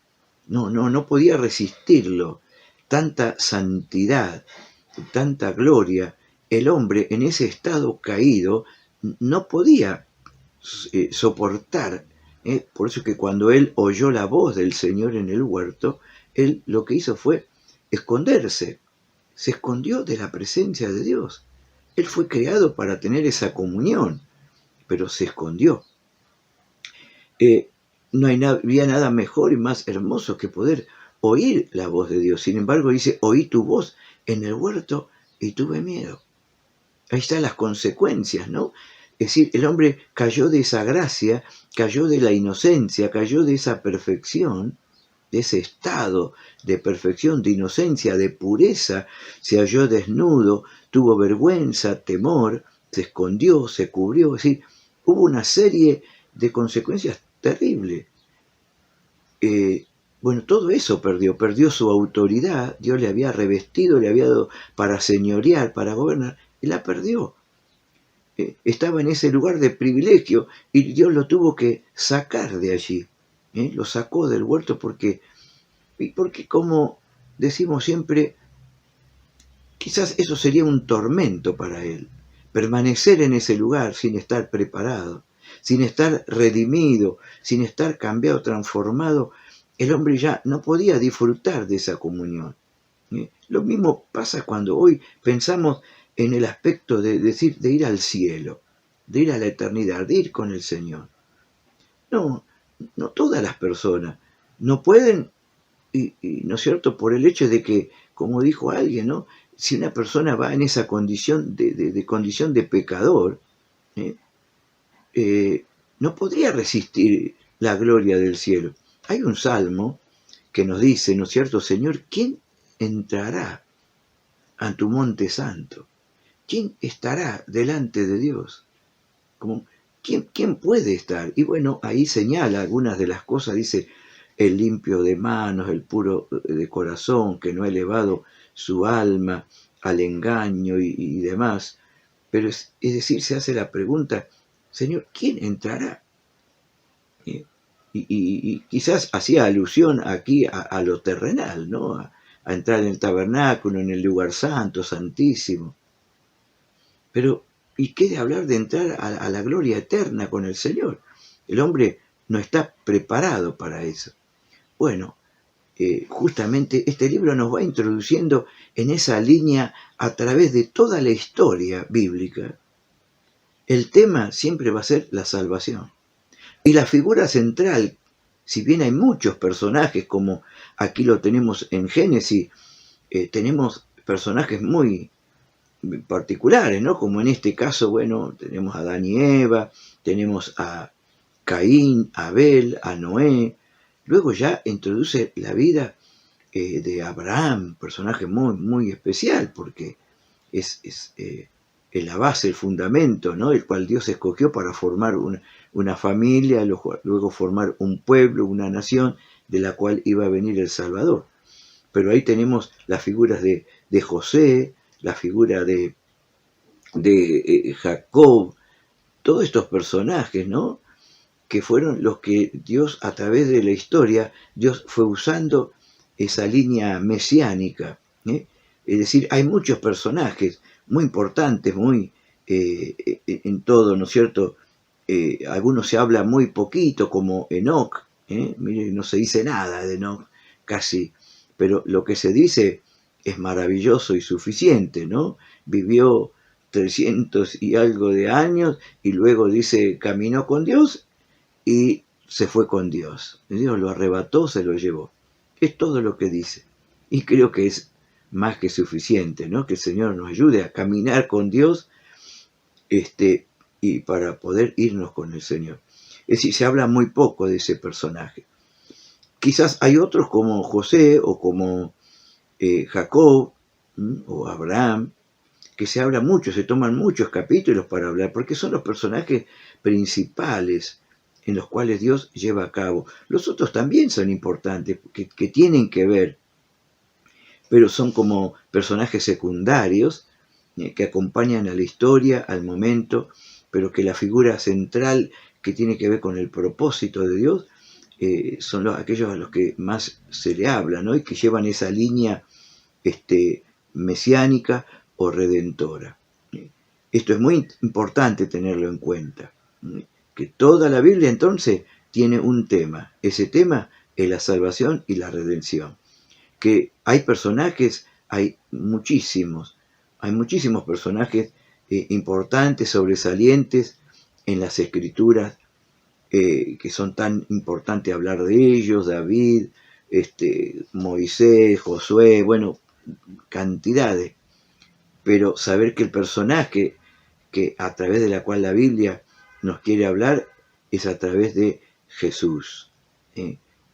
no podía resistirlo. Tanta santidad, tanta gloria. El hombre en ese estado caído no podía soportar. Por eso que cuando él oyó la voz del Señor en el huerto, él lo que hizo fue esconderse. Se escondió de la presencia de Dios. Él fue creado para tener esa comunión, pero se escondió. No había nada mejor y más hermoso que poder oír la voz de Dios. Sin embargo, dice, oí tu voz en el huerto y tuve miedo. Ahí están las consecuencias, ¿no? Es decir, el hombre cayó de esa gracia, cayó de la inocencia, cayó de esa perfección, de ese estado de perfección, de inocencia, de pureza, se halló desnudo, tuvo vergüenza, temor, se escondió, se cubrió. Es decir, hubo una serie de consecuencias terribles. Bueno, todo eso perdió su autoridad. Dios le había revestido, le había dado para señorear, para gobernar, y la perdió. Estaba en ese lugar de privilegio y Dios lo tuvo que sacar de allí. Lo sacó del huerto porque como decimos siempre, quizás eso sería un tormento para él. Permanecer en ese lugar sin estar preparado, sin estar redimido, sin estar cambiado, transformado, el hombre ya no podía disfrutar de esa comunión. Lo mismo pasa cuando hoy pensamos en el aspecto de ir al cielo, de ir a la eternidad, de ir con el Señor. No todas las personas no pueden, y ¿no es cierto?, por el hecho de que, como dijo alguien, ¿no?, si una persona va en esa condición condición de pecador, no podría resistir la gloria del cielo. Hay un salmo que nos dice, ¿no es cierto?, Señor, ¿quién entrará a tu monte santo? ¿Quién estará delante de Dios? ¿Quién puede estar? Y bueno, ahí señala algunas de las cosas, dice, el limpio de manos, el puro de corazón, que no ha elevado su alma al engaño y demás. Pero es decir, se hace la pregunta, Señor, ¿quién entrará? Y quizás hacía alusión aquí a lo terrenal, ¿no? A entrar en el tabernáculo, en el lugar santo, santísimo. Pero, ¿y qué de hablar de entrar a la gloria eterna con el Señor? El hombre no está preparado para eso. Bueno, justamente este libro nos va introduciendo en esa línea a través de toda la historia bíblica. El tema siempre va a ser la salvación. Y la figura central, si bien hay muchos personajes, como aquí lo tenemos en Génesis, tenemos personajes muy particulares, ¿no? Como en este caso, bueno, tenemos a Adán y Eva, tenemos a Caín, a Abel, a Noé. Luego ya introduce la vida de Abraham, personaje muy, muy especial, porque es la base, el fundamento, ¿no?, el cual Dios escogió para formar una familia, luego formar un pueblo, una nación, de la cual iba a venir el Salvador. Pero ahí tenemos las figuras de José, la figura de Jacob, todos estos personajes, ¿no?, que fueron los que Dios, a través de la historia, Dios fue usando esa línea mesiánica. Es decir, hay muchos personajes muy importantes, muy en todo, ¿no es cierto? Algunos se habla muy poquito, como Enoc. Mire, no se dice nada de Enoc, casi, pero lo que se dice es maravilloso y suficiente, ¿no? Vivió 300 y algo de años y luego dice, caminó con Dios y se fue con Dios. Dios lo arrebató, se lo llevó. Es todo lo que dice. Y creo que es más que suficiente, ¿no? Que el Señor nos ayude a caminar con Dios y para poder irnos con el Señor. Es decir, se habla muy poco de ese personaje. Quizás hay otros como José o como Jacob o Abraham, que se habla mucho, se toman muchos capítulos para hablar, porque son los personajes principales en los cuales Dios lleva a cabo. Los otros también son importantes, que tienen que ver, pero son como personajes secundarios que acompañan a la historia, al momento, pero que la figura central que tiene que ver con el propósito de Dios son aquellos a los que más se le habla, ¿no? Y que llevan esa línea mesiánica o redentora. Esto es muy importante tenerlo en cuenta, que toda la Biblia entonces tiene un tema. Ese tema es la salvación y la redención. Que hay personajes, hay muchísimos personajes importantes, sobresalientes en las Escrituras, que son tan importantes hablar de ellos: David, Moisés, Josué, bueno, cantidades. Pero saber que el personaje que a través de la cual la Biblia nos quiere hablar es a través de Jesús.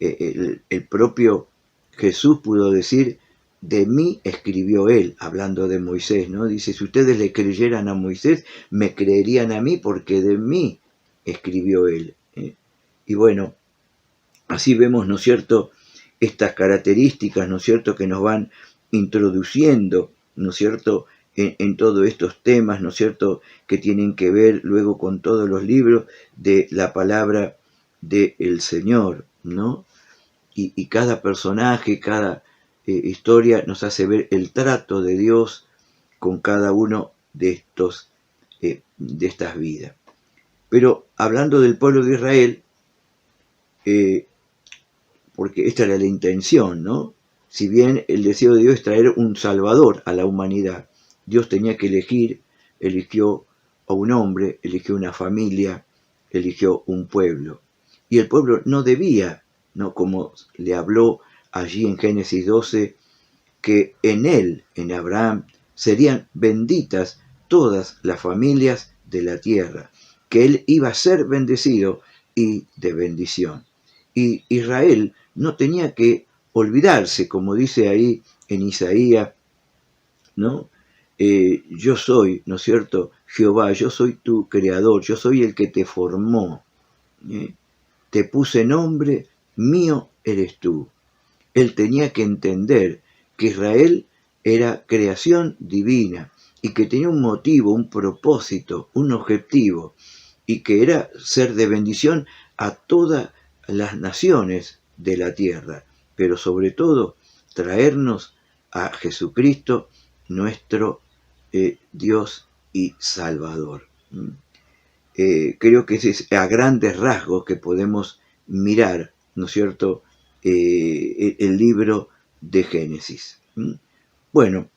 El propio Jesús pudo decir: de mí escribió él, hablando de Moisés, ¿no? Dice: si ustedes le creyeran a Moisés, me creerían a mí, porque de mí escribió él. Y bueno, así vemos, ¿no es cierto?, estas características, ¿no es cierto?, que nos van introduciendo, ¿no es cierto?, en todos estos temas, ¿no es cierto?, que tienen que ver luego con todos los libros de la palabra del Señor, ¿no? Y cada personaje, cada historia nos hace ver el trato de Dios con cada uno de estas vidas. Pero hablando del pueblo de Israel, porque esta era la intención, ¿no? Si bien el deseo de Dios es traer un Salvador a la humanidad, Dios tenía que eligió a un hombre, eligió una familia, eligió un pueblo. Y el pueblo no debía, ¿no?, como le habló allí en Génesis 12, que en él, en Abraham, serían benditas todas las familias de la tierra, que él iba a ser bendecido y de bendición. Y Israel no tenía que olvidarse, como dice ahí en Isaías, ¿no? Yo soy, ¿no es cierto?, Jehová, yo soy tu creador, yo soy el que te formó, te puse nombre, mío eres tú. Él tenía que entender que Israel era creación divina y que tenía un motivo, un propósito, un objetivo, y que era ser de bendición a todas las naciones de la tierra, pero sobre todo traernos a Jesucristo, nuestro Dios y Salvador. Creo que ese es a grandes rasgos que podemos mirar, ¿no es cierto?, el libro de Génesis. Bueno,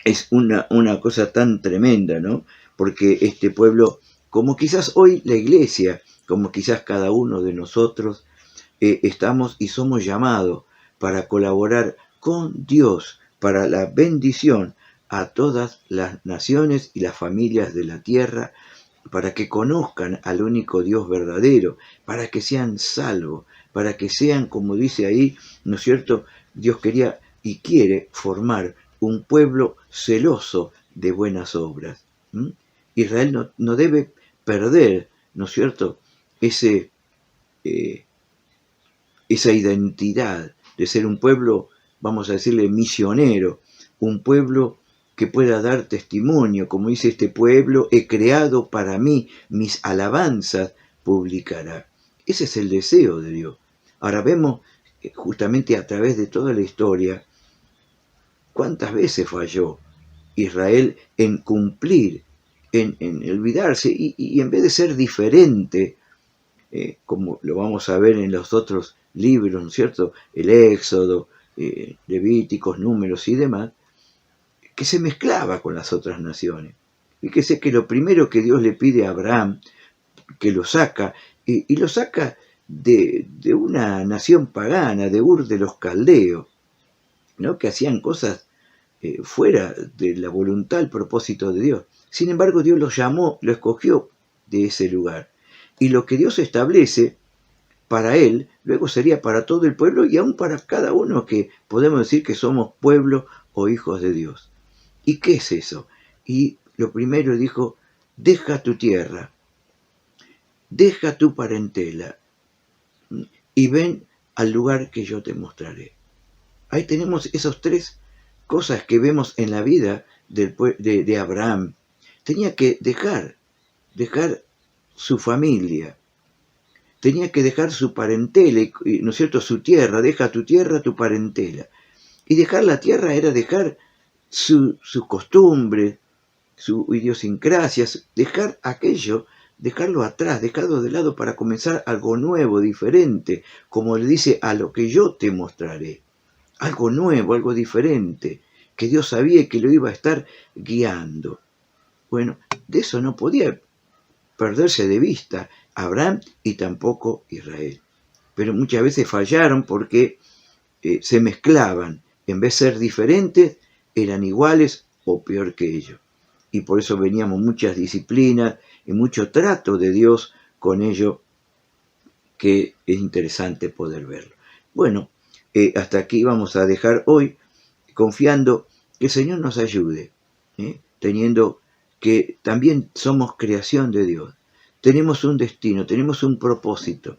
es una cosa tan tremenda, ¿no? Porque este pueblo, como quizás hoy la iglesia, como quizás cada uno de nosotros, estamos y somos llamados para colaborar con Dios para la bendición a todas las naciones y las familias de la tierra, para que conozcan al único Dios verdadero, para que sean salvos, para que sean, como dice ahí, ¿no es cierto?, Dios quería y quiere formar un pueblo celoso de buenas obras. Israel no debe perder, ¿no es cierto?, esa identidad de ser un pueblo, vamos a decirle, misionero, un pueblo que pueda dar testimonio, como dice: este pueblo he creado para mí, mis alabanzas publicará. Ese es el deseo de Dios. Ahora vemos justamente a través de toda la historia cuántas veces falló Israel en cumplir, en olvidarse, y en vez de ser diferente, como lo vamos a ver en los otros libros, ¿no es cierto?, el Éxodo, Levíticos, Números y demás, que se mezclaba con las otras naciones. Fíjese que lo primero que Dios le pide a Abraham, que lo saca, y lo saca de una nación pagana, de Ur de los Caldeos, ¿no?, que hacían cosas fuera de la voluntad, el propósito de Dios. Sin embargo, Dios lo llamó, lo escogió de ese lugar. Y lo que Dios establece para él, luego sería para todo el pueblo y aún para cada uno que podemos decir que somos pueblo o hijos de Dios. ¿Y qué es eso? Y lo primero dijo: deja tu tierra, deja tu parentela y ven al lugar que yo te mostraré. Ahí tenemos esas tres cosas que vemos en la vida de Abraham. Tenía que dejar su familia, tenía que dejar su parentela, ¿no es cierto?, su tierra, deja tu tierra, tu parentela. Y dejar la tierra era dejar su costumbre, su idiosincrasia, dejar aquello, dejarlo atrás, dejarlo de lado para comenzar algo nuevo, diferente, como le dice, a lo que yo te mostraré. Algo nuevo, algo diferente, que Dios sabía que lo iba a estar guiando. Bueno, de eso no podía perderse de vista Abraham y tampoco Israel. Pero muchas veces fallaron porque se mezclaban. En vez de ser diferentes, eran iguales o peor que ellos. Y por eso veníamos muchas disciplinas y mucho trato de Dios con ello, que es interesante poder verlo. Bueno, hasta aquí vamos a dejar hoy, confiando que el Señor nos ayude, teniendo que también somos creación de Dios. Tenemos un destino, tenemos un propósito.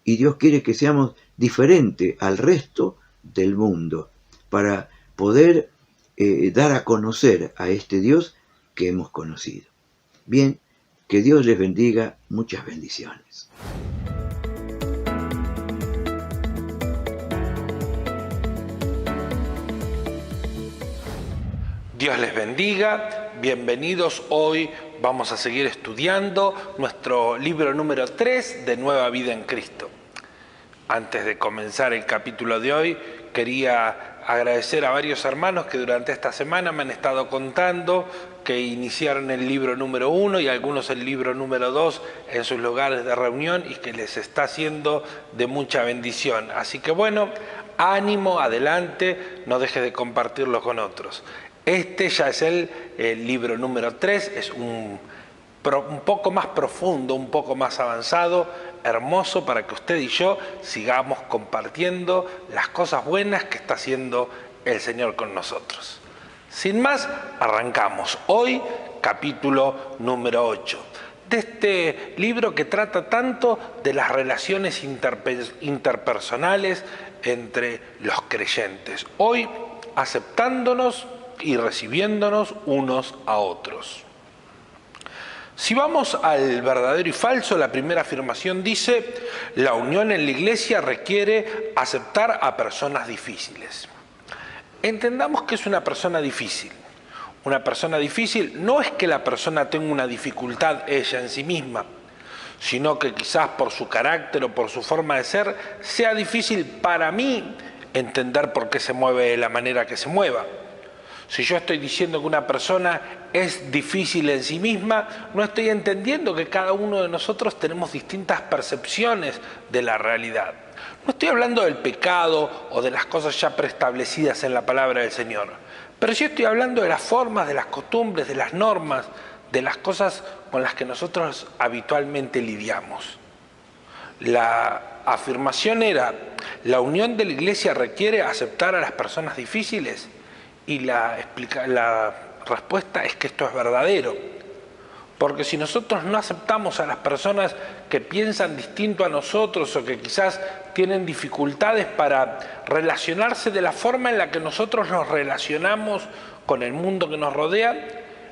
Y Dios quiere que seamos diferentes al resto del mundo para poder dar a conocer a este Dios que hemos conocido. Bien, que Dios les bendiga, muchas bendiciones. Dios les bendiga, bienvenidos. Hoy vamos a seguir estudiando nuestro libro número 3 de Nueva Vida en Cristo. Antes de comenzar el capítulo de hoy, quería agradecer a varios hermanos que durante esta semana me han estado contando que iniciaron el libro número 1 y algunos el libro número 2 en sus lugares de reunión y que les está siendo de mucha bendición. Así que bueno, ánimo, adelante, no dejes de compartirlo con otros. Este ya es el libro número 3, es un poco más profundo, un poco más avanzado, hermoso para que usted y yo sigamos compartiendo las cosas buenas que está haciendo el Señor con nosotros. Sin más, arrancamos. Hoy, capítulo número 8. De este libro que trata tanto de las relaciones interpersonales entre los creyentes. Hoy, aceptándonos y recibiéndonos unos a otros. Si vamos al verdadero y falso, la primera afirmación dice: la unión en la iglesia requiere aceptar a personas difíciles. Entendamos que es una persona difícil. Una persona difícil no es que la persona tenga una dificultad ella en sí misma, sino que quizás por su carácter o por su forma de ser sea difícil para mí entender por qué se mueve de la manera que se mueva. Si yo estoy diciendo que una persona es difícil en sí misma, no estoy entendiendo que cada uno de nosotros tenemos distintas percepciones de la realidad. No estoy hablando del pecado o de las cosas ya preestablecidas en la palabra del Señor, pero sí estoy hablando de las formas, de las costumbres, de las normas, de las cosas con las que nosotros habitualmente lidiamos. La afirmación era: la unión de la iglesia requiere aceptar a las personas difíciles. Y la respuesta es que esto es verdadero. Porque si nosotros no aceptamos a las personas que piensan distinto a nosotros o que quizás tienen dificultades para relacionarse de la forma en la que nosotros nos relacionamos con el mundo que nos rodea,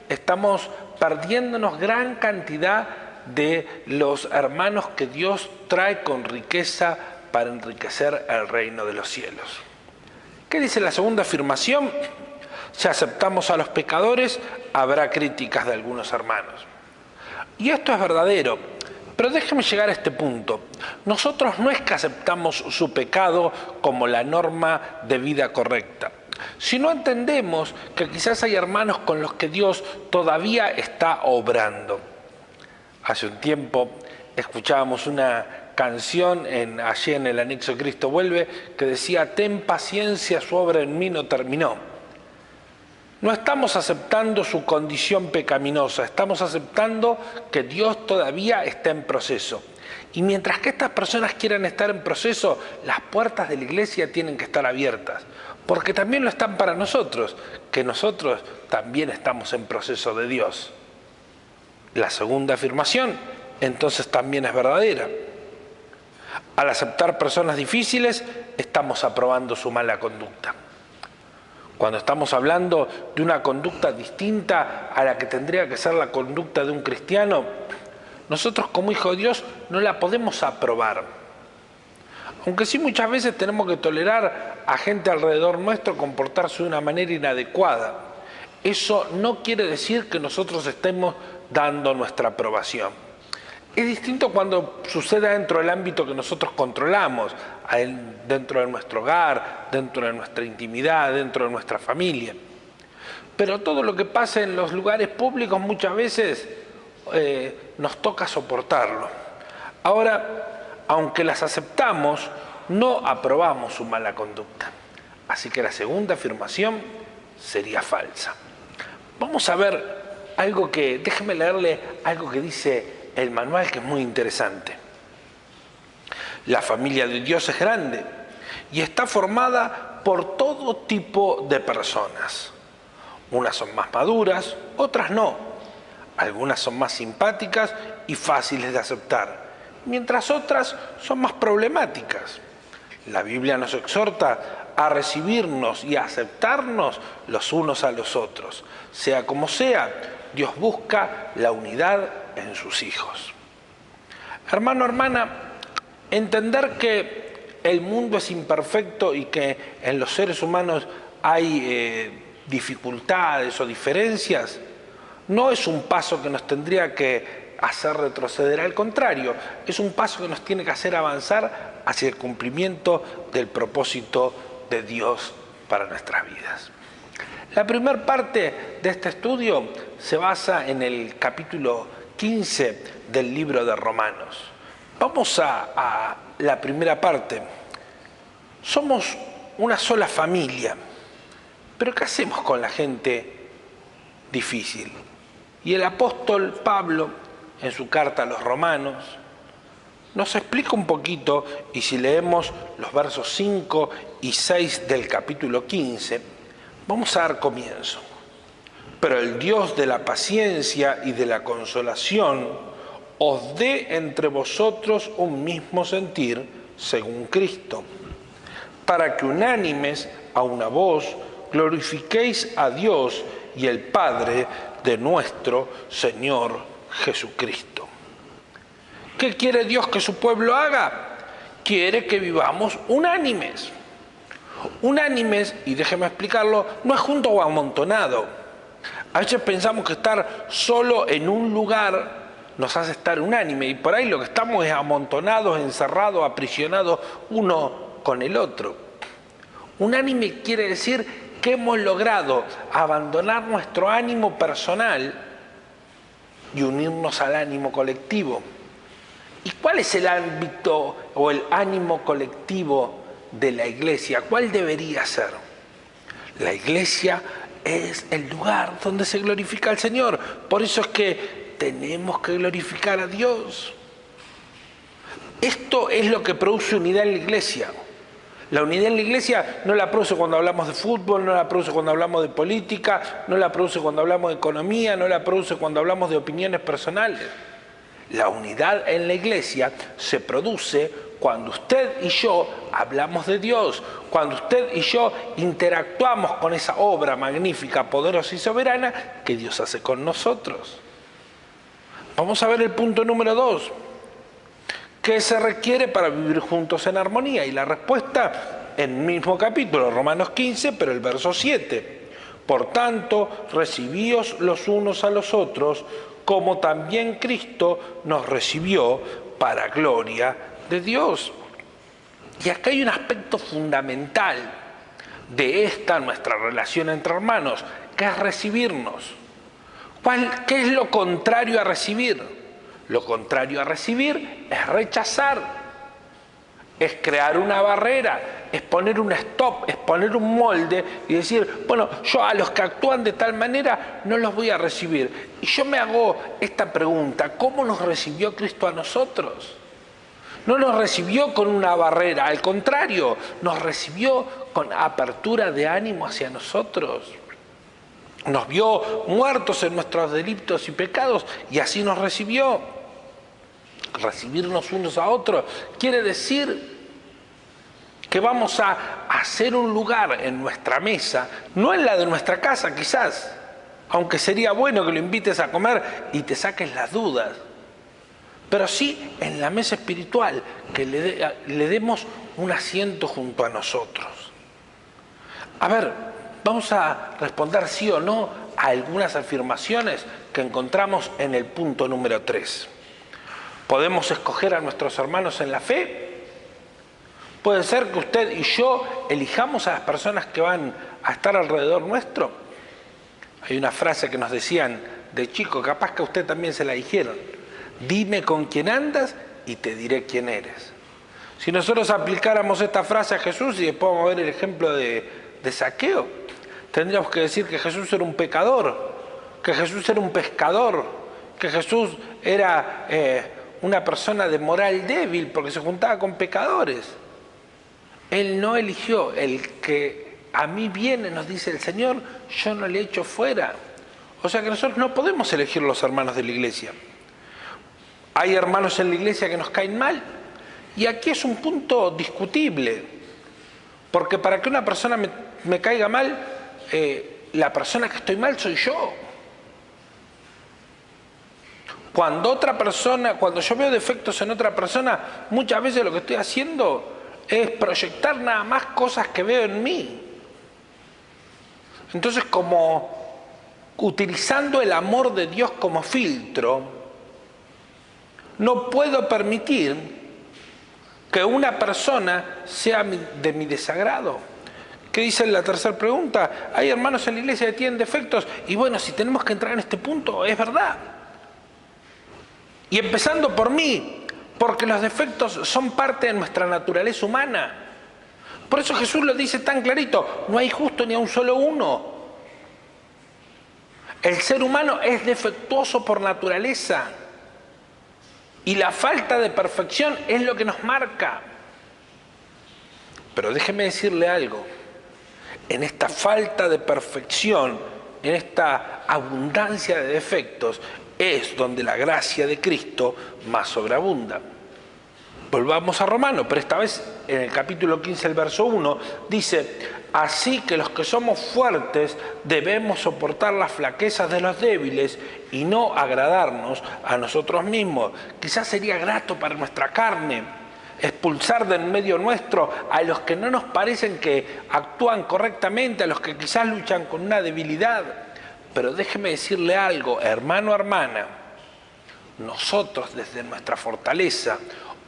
estamos perdiéndonos gran cantidad de los hermanos que Dios trae con riqueza para enriquecer el reino de los cielos. ¿Qué dice la segunda afirmación? Si aceptamos a los pecadores, habrá críticas de algunos hermanos. Y esto es verdadero, pero déjeme llegar a este punto. Nosotros no es que aceptamos su pecado como la norma de vida correcta, sino entendemos que quizás hay hermanos con los que Dios todavía está obrando. Hace un tiempo escuchábamos una canción allí en el anexo Cristo Vuelve que decía: ten paciencia, su obra en mí no terminó. No estamos aceptando su condición pecaminosa, estamos aceptando que Dios todavía está en proceso. Y mientras que estas personas quieran estar en proceso, las puertas de la iglesia tienen que estar abiertas, porque también lo están para nosotros, que nosotros también estamos en proceso de Dios. La segunda afirmación, entonces, también es verdadera. Al aceptar personas difíciles, estamos aprobando su mala conducta. Cuando estamos hablando de una conducta distinta a la que tendría que ser la conducta de un cristiano, nosotros como hijos de Dios no la podemos aprobar. Aunque sí muchas veces tenemos que tolerar a gente alrededor nuestro comportarse de una manera inadecuada. Eso no quiere decir que nosotros estemos dando nuestra aprobación. Es distinto cuando sucede dentro del ámbito que nosotros controlamos, dentro de nuestro hogar, dentro de nuestra intimidad, dentro de nuestra familia. Pero todo lo que pasa en los lugares públicos muchas veces nos toca soportarlo. Ahora, aunque las aceptamos, no aprobamos su mala conducta. Así que la segunda afirmación sería falsa. Vamos a ver algo que, déjeme leerle algo que dice el manual, que es muy interesante. La familia de Dios es grande y está formada por todo tipo de personas. Unas son más maduras, otras no. Algunas son más simpáticas y fáciles de aceptar, mientras otras son más problemáticas. La Biblia nos exhorta a recibirnos y a aceptarnos los unos a los otros. Sea como sea, Dios busca la unidad en sus hijos. Hermano, hermana, entender que el mundo es imperfecto y que en los seres humanos hay dificultades o diferencias, no es un paso que nos tendría que hacer retroceder, al contrario, es un paso que nos tiene que hacer avanzar hacia el cumplimiento del propósito de Dios para nuestras vidas. La primera parte de este estudio se basa en el capítulo 15 del libro de Romanos. Vamos a la primera parte. Somos una sola familia, pero ¿qué hacemos con la gente difícil? Y el apóstol Pablo, en su carta a los Romanos, nos explica un poquito, y si leemos los versos 5 y 6 del capítulo 15, vamos a dar comienzo. Pero el Dios de la paciencia y de la consolación os dé entre vosotros un mismo sentir según Cristo, para que unánimes a una voz glorifiquéis a Dios y el Padre de nuestro Señor Jesucristo. ¿Qué quiere Dios que su pueblo haga? Quiere que vivamos unánimes. Unánimes, y déjeme explicarlo, no es junto o amontonado. A veces pensamos que estar solo en un lugar nos hace estar unánime, y por ahí lo que estamos es amontonados, encerrados, aprisionados uno con el otro. Unánime quiere decir que hemos logrado abandonar nuestro ánimo personal y unirnos al ánimo colectivo. ¿Y cuál es el ámbito o el ánimo colectivo de la iglesia? ¿Cuál debería ser? La iglesia es el lugar donde se glorifica al Señor. Por eso es que tenemos que glorificar a Dios. Esto es lo que produce unidad en la iglesia. La unidad en la iglesia no la produce cuando hablamos de fútbol, no la produce cuando hablamos de política, no la produce cuando hablamos de economía, no la produce cuando hablamos de opiniones personales. La unidad en la iglesia se produce cuando usted y yo hablamos de Dios, cuando usted y yo interactuamos con esa obra magnífica, poderosa y soberana que Dios hace con nosotros. Vamos a ver el punto número 2. ¿Qué se requiere para vivir juntos en armonía? Y la respuesta en el mismo capítulo, Romanos 15, pero el verso 7. Por tanto, recibíos los unos a los otros, como también Cristo nos recibió para gloria de Dios. Y acá hay un aspecto fundamental de esta nuestra relación entre hermanos, que es recibirnos. ¿Qué es lo contrario a recibir? Lo contrario a recibir es rechazar, es crear una barrera, es poner un stop, es poner un molde y decir, bueno, yo a los que actúan de tal manera no los voy a recibir. Y yo me hago esta pregunta, ¿cómo nos recibió Cristo a nosotros? No nos recibió con una barrera, al contrario, nos recibió con apertura de ánimo hacia nosotros. Nos vio muertos en nuestros delitos y pecados y así nos recibió. Recibirnos unos a otros quiere decir que vamos a hacer un lugar en nuestra mesa, no en la de nuestra casa quizás, aunque sería bueno que lo invites a comer y te saques las dudas. pero sí en la mesa espiritual, que le demos un asiento junto a nosotros. A ver, vamos a responder sí o no a algunas afirmaciones que encontramos en el punto número 3. ¿Podemos escoger a nuestros hermanos en la fe? ¿Puede ser que usted y yo elijamos a las personas que van a estar alrededor nuestro? Hay una frase que nos decían de chico, capaz que a usted también se la dijeron: dime con quién andas y te diré quién eres. Si nosotros aplicáramos esta frase a Jesús, y después vamos a ver el ejemplo de Zaqueo, tendríamos que decir que Jesús era un pecador, que Jesús era un pescador, que Jesús era una persona de moral débil porque se juntaba con pecadores. Él no eligió. El que a mí viene, nos dice el Señor, yo no le echo fuera. O sea que nosotros no podemos elegir los hermanos de la iglesia. Hay hermanos en la iglesia que nos caen mal, y aquí es un punto discutible, porque para que una persona me caiga mal, la persona que estoy mal soy yo. Cuando yo veo defectos en otra persona, muchas veces lo que estoy haciendo es proyectar nada más cosas que veo en mí. Entonces, como utilizando el amor de Dios como filtro, no puedo permitir que una persona sea de mi desagrado. ¿Qué dice la tercera pregunta? Hay hermanos en la iglesia que tienen defectos, y bueno, si tenemos que entrar en este punto, es verdad. Y empezando por mí, porque los defectos son parte de nuestra naturaleza humana. Por eso Jesús lo dice tan clarito: no hay justo ni a un solo uno. El ser humano es defectuoso por naturaleza, y la falta de perfección es lo que nos marca. Pero déjeme decirle algo: en esta falta de perfección, en esta abundancia de defectos, es donde la gracia de Cristo más sobreabunda. Volvamos a Romanos, pero esta vez en el capítulo 15, el verso 1, dice: así que los que somos fuertes debemos soportar las flaquezas de los débiles y no agradarnos a nosotros mismos. Quizás sería grato para nuestra carne expulsar de en medio nuestro a los que no nos parecen que actúan correctamente, a los que quizás luchan con una debilidad. Pero déjeme decirle algo, hermano, hermana, nosotros desde nuestra fortaleza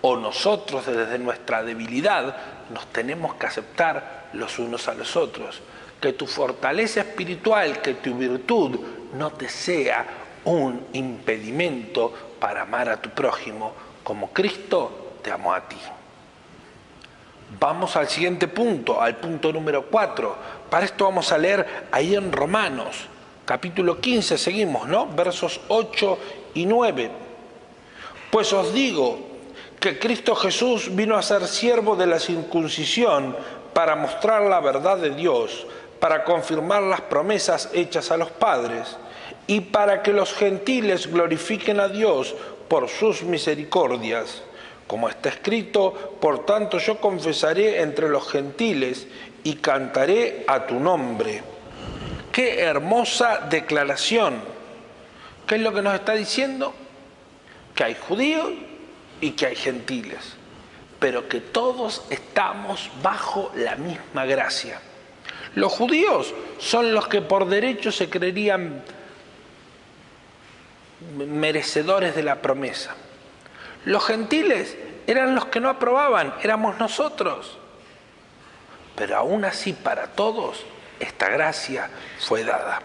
o nosotros desde nuestra debilidad nos tenemos que aceptar los unos a los otros. Que tu fortaleza espiritual, que tu virtud no te sea un impedimento para amar a tu prójimo como Cristo te amó a ti. Vamos al siguiente punto, al punto número 4. Para esto vamos a leer ahí en Romanos, capítulo 15, seguimos, ¿no? Versos 8 y 9. Pues os digo que Cristo Jesús vino a ser siervo de la circuncisión para mostrar la verdad de Dios, para confirmar las promesas hechas a los padres y para que los gentiles glorifiquen a Dios por sus misericordias. Como está escrito: por tanto yo confesaré entre los gentiles y cantaré a tu nombre. ¡Qué hermosa declaración! ¿Qué es lo que nos está diciendo? Que hay judíos y que hay gentiles, pero que todos estamos bajo la misma gracia. Los judíos son los que por derecho se creerían merecedores de la promesa. Los gentiles eran los que no aprobaban, éramos nosotros. Pero aún así, para todos, esta gracia fue dada.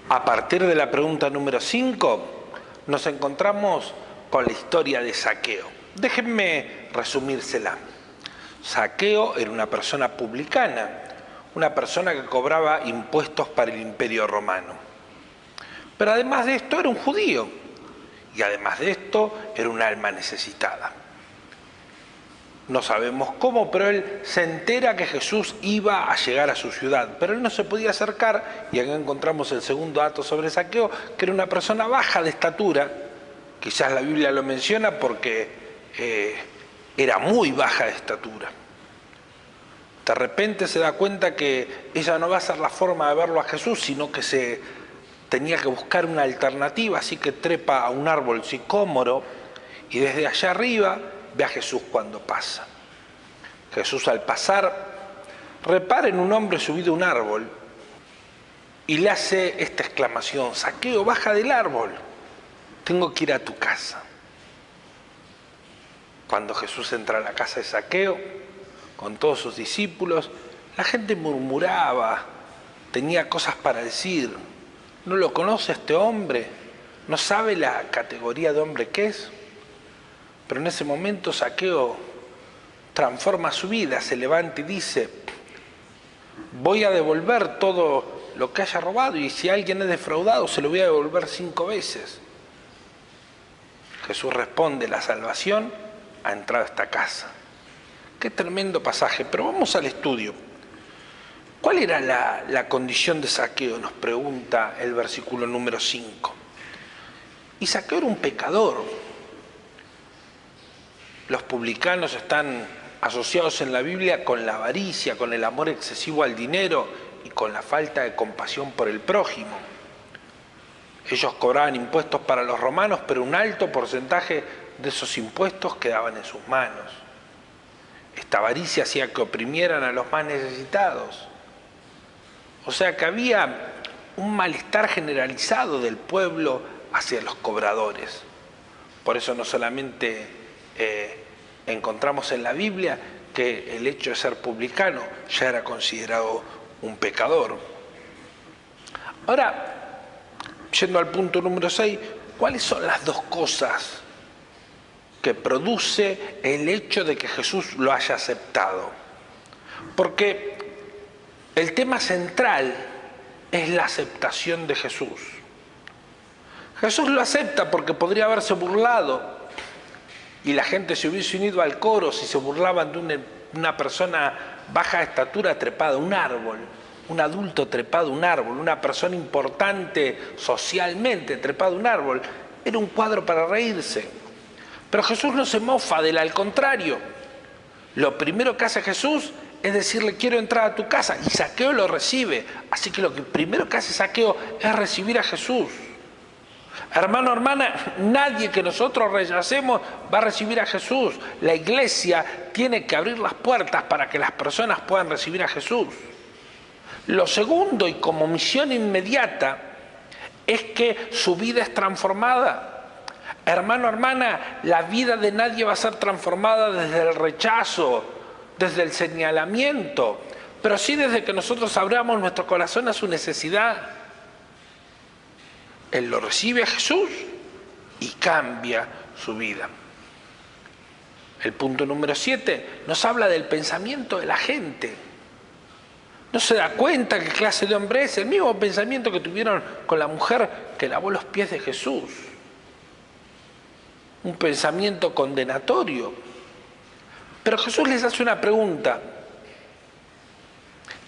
A partir de la pregunta número 5, nos encontramos con la historia de Zaqueo. Déjenme resumírsela. Zaqueo era una persona publicana, una persona que cobraba impuestos para el Imperio Romano. Pero además de esto era un judío, y además de esto era un alma necesitada. No sabemos cómo, pero él se entera que Jesús iba a llegar a su ciudad, pero él no se podía acercar, y acá encontramos el segundo dato sobre Zaqueo, que era una persona baja de estatura. Quizás la Biblia lo menciona porque era muy baja de estatura. De repente se da cuenta que esa no va a ser la forma de verlo a Jesús, sino que se tenía que buscar una alternativa, así que trepa a un árbol sicómoro y desde allá arriba ve a Jesús cuando pasa. Jesús al pasar repara en un hombre subido a un árbol y le hace esta exclamación: Zaqueo, baja del árbol, tengo que ir a tu casa. Cuando Jesús entra a la casa de Zaqueo con todos sus discípulos, la gente murmuraba, tenía cosas para decir. ¿No lo conoce este hombre? ¿No sabe la categoría de hombre que es? Pero en ese momento Zaqueo transforma su vida, se levanta y dice: voy a devolver todo lo que haya robado, y si alguien es defraudado se lo voy a devolver 5 veces. Jesús responde: la salvación ha entrado a esta casa. Qué tremendo pasaje, pero vamos al estudio. ¿Cuál era la condición de Zaqueo? Nos pregunta el versículo número 5. Y Zaqueo era un pecador. Los publicanos están asociados en la Biblia con la avaricia, con el amor excesivo al dinero y con la falta de compasión por el prójimo. Ellos cobraban impuestos para los romanos, pero un alto porcentaje de esos impuestos quedaban en sus manos. Esta avaricia hacía que oprimieran a los más necesitados. O sea que había un malestar generalizado del pueblo hacia los cobradores. Por eso no solamente encontramos en la Biblia que el hecho de ser publicano ya era considerado un pecador. Ahora, yendo al punto número 6, ¿cuáles son las 2 cosas que produce el hecho de que Jesús lo haya aceptado? Porque el tema central es la aceptación de Jesús. Jesús lo acepta porque podría haberse burlado y la gente se hubiese unido al coro si se burlaban de una persona baja de estatura trepada a un árbol, un adulto trepado a un árbol, una persona importante socialmente trepada a un árbol. Era un cuadro para reírse. Pero Jesús no se mofa de él, al contrario. Lo primero que hace Jesús es decirle: quiero entrar a tu casa, y Zaqueo lo recibe. Así que lo que primero que hace Zaqueo es recibir a Jesús. Hermano, hermana, nadie que nosotros rechacemos va a recibir a Jesús. La iglesia tiene que abrir las puertas para que las personas puedan recibir a Jesús. Lo segundo, y como misión inmediata, es que su vida es transformada. Hermano, hermana, la vida de nadie va a ser transformada desde el rechazo, desde el señalamiento, pero sí desde que nosotros abramos nuestro corazón a su necesidad. Él lo recibe a Jesús y cambia su vida. El punto número 7 nos habla del pensamiento de la gente. No se da cuenta qué clase de hombre es, el mismo pensamiento que tuvieron con la mujer que lavó los pies de Jesús. Un pensamiento condenatorio. Pero Jesús les hace una pregunta: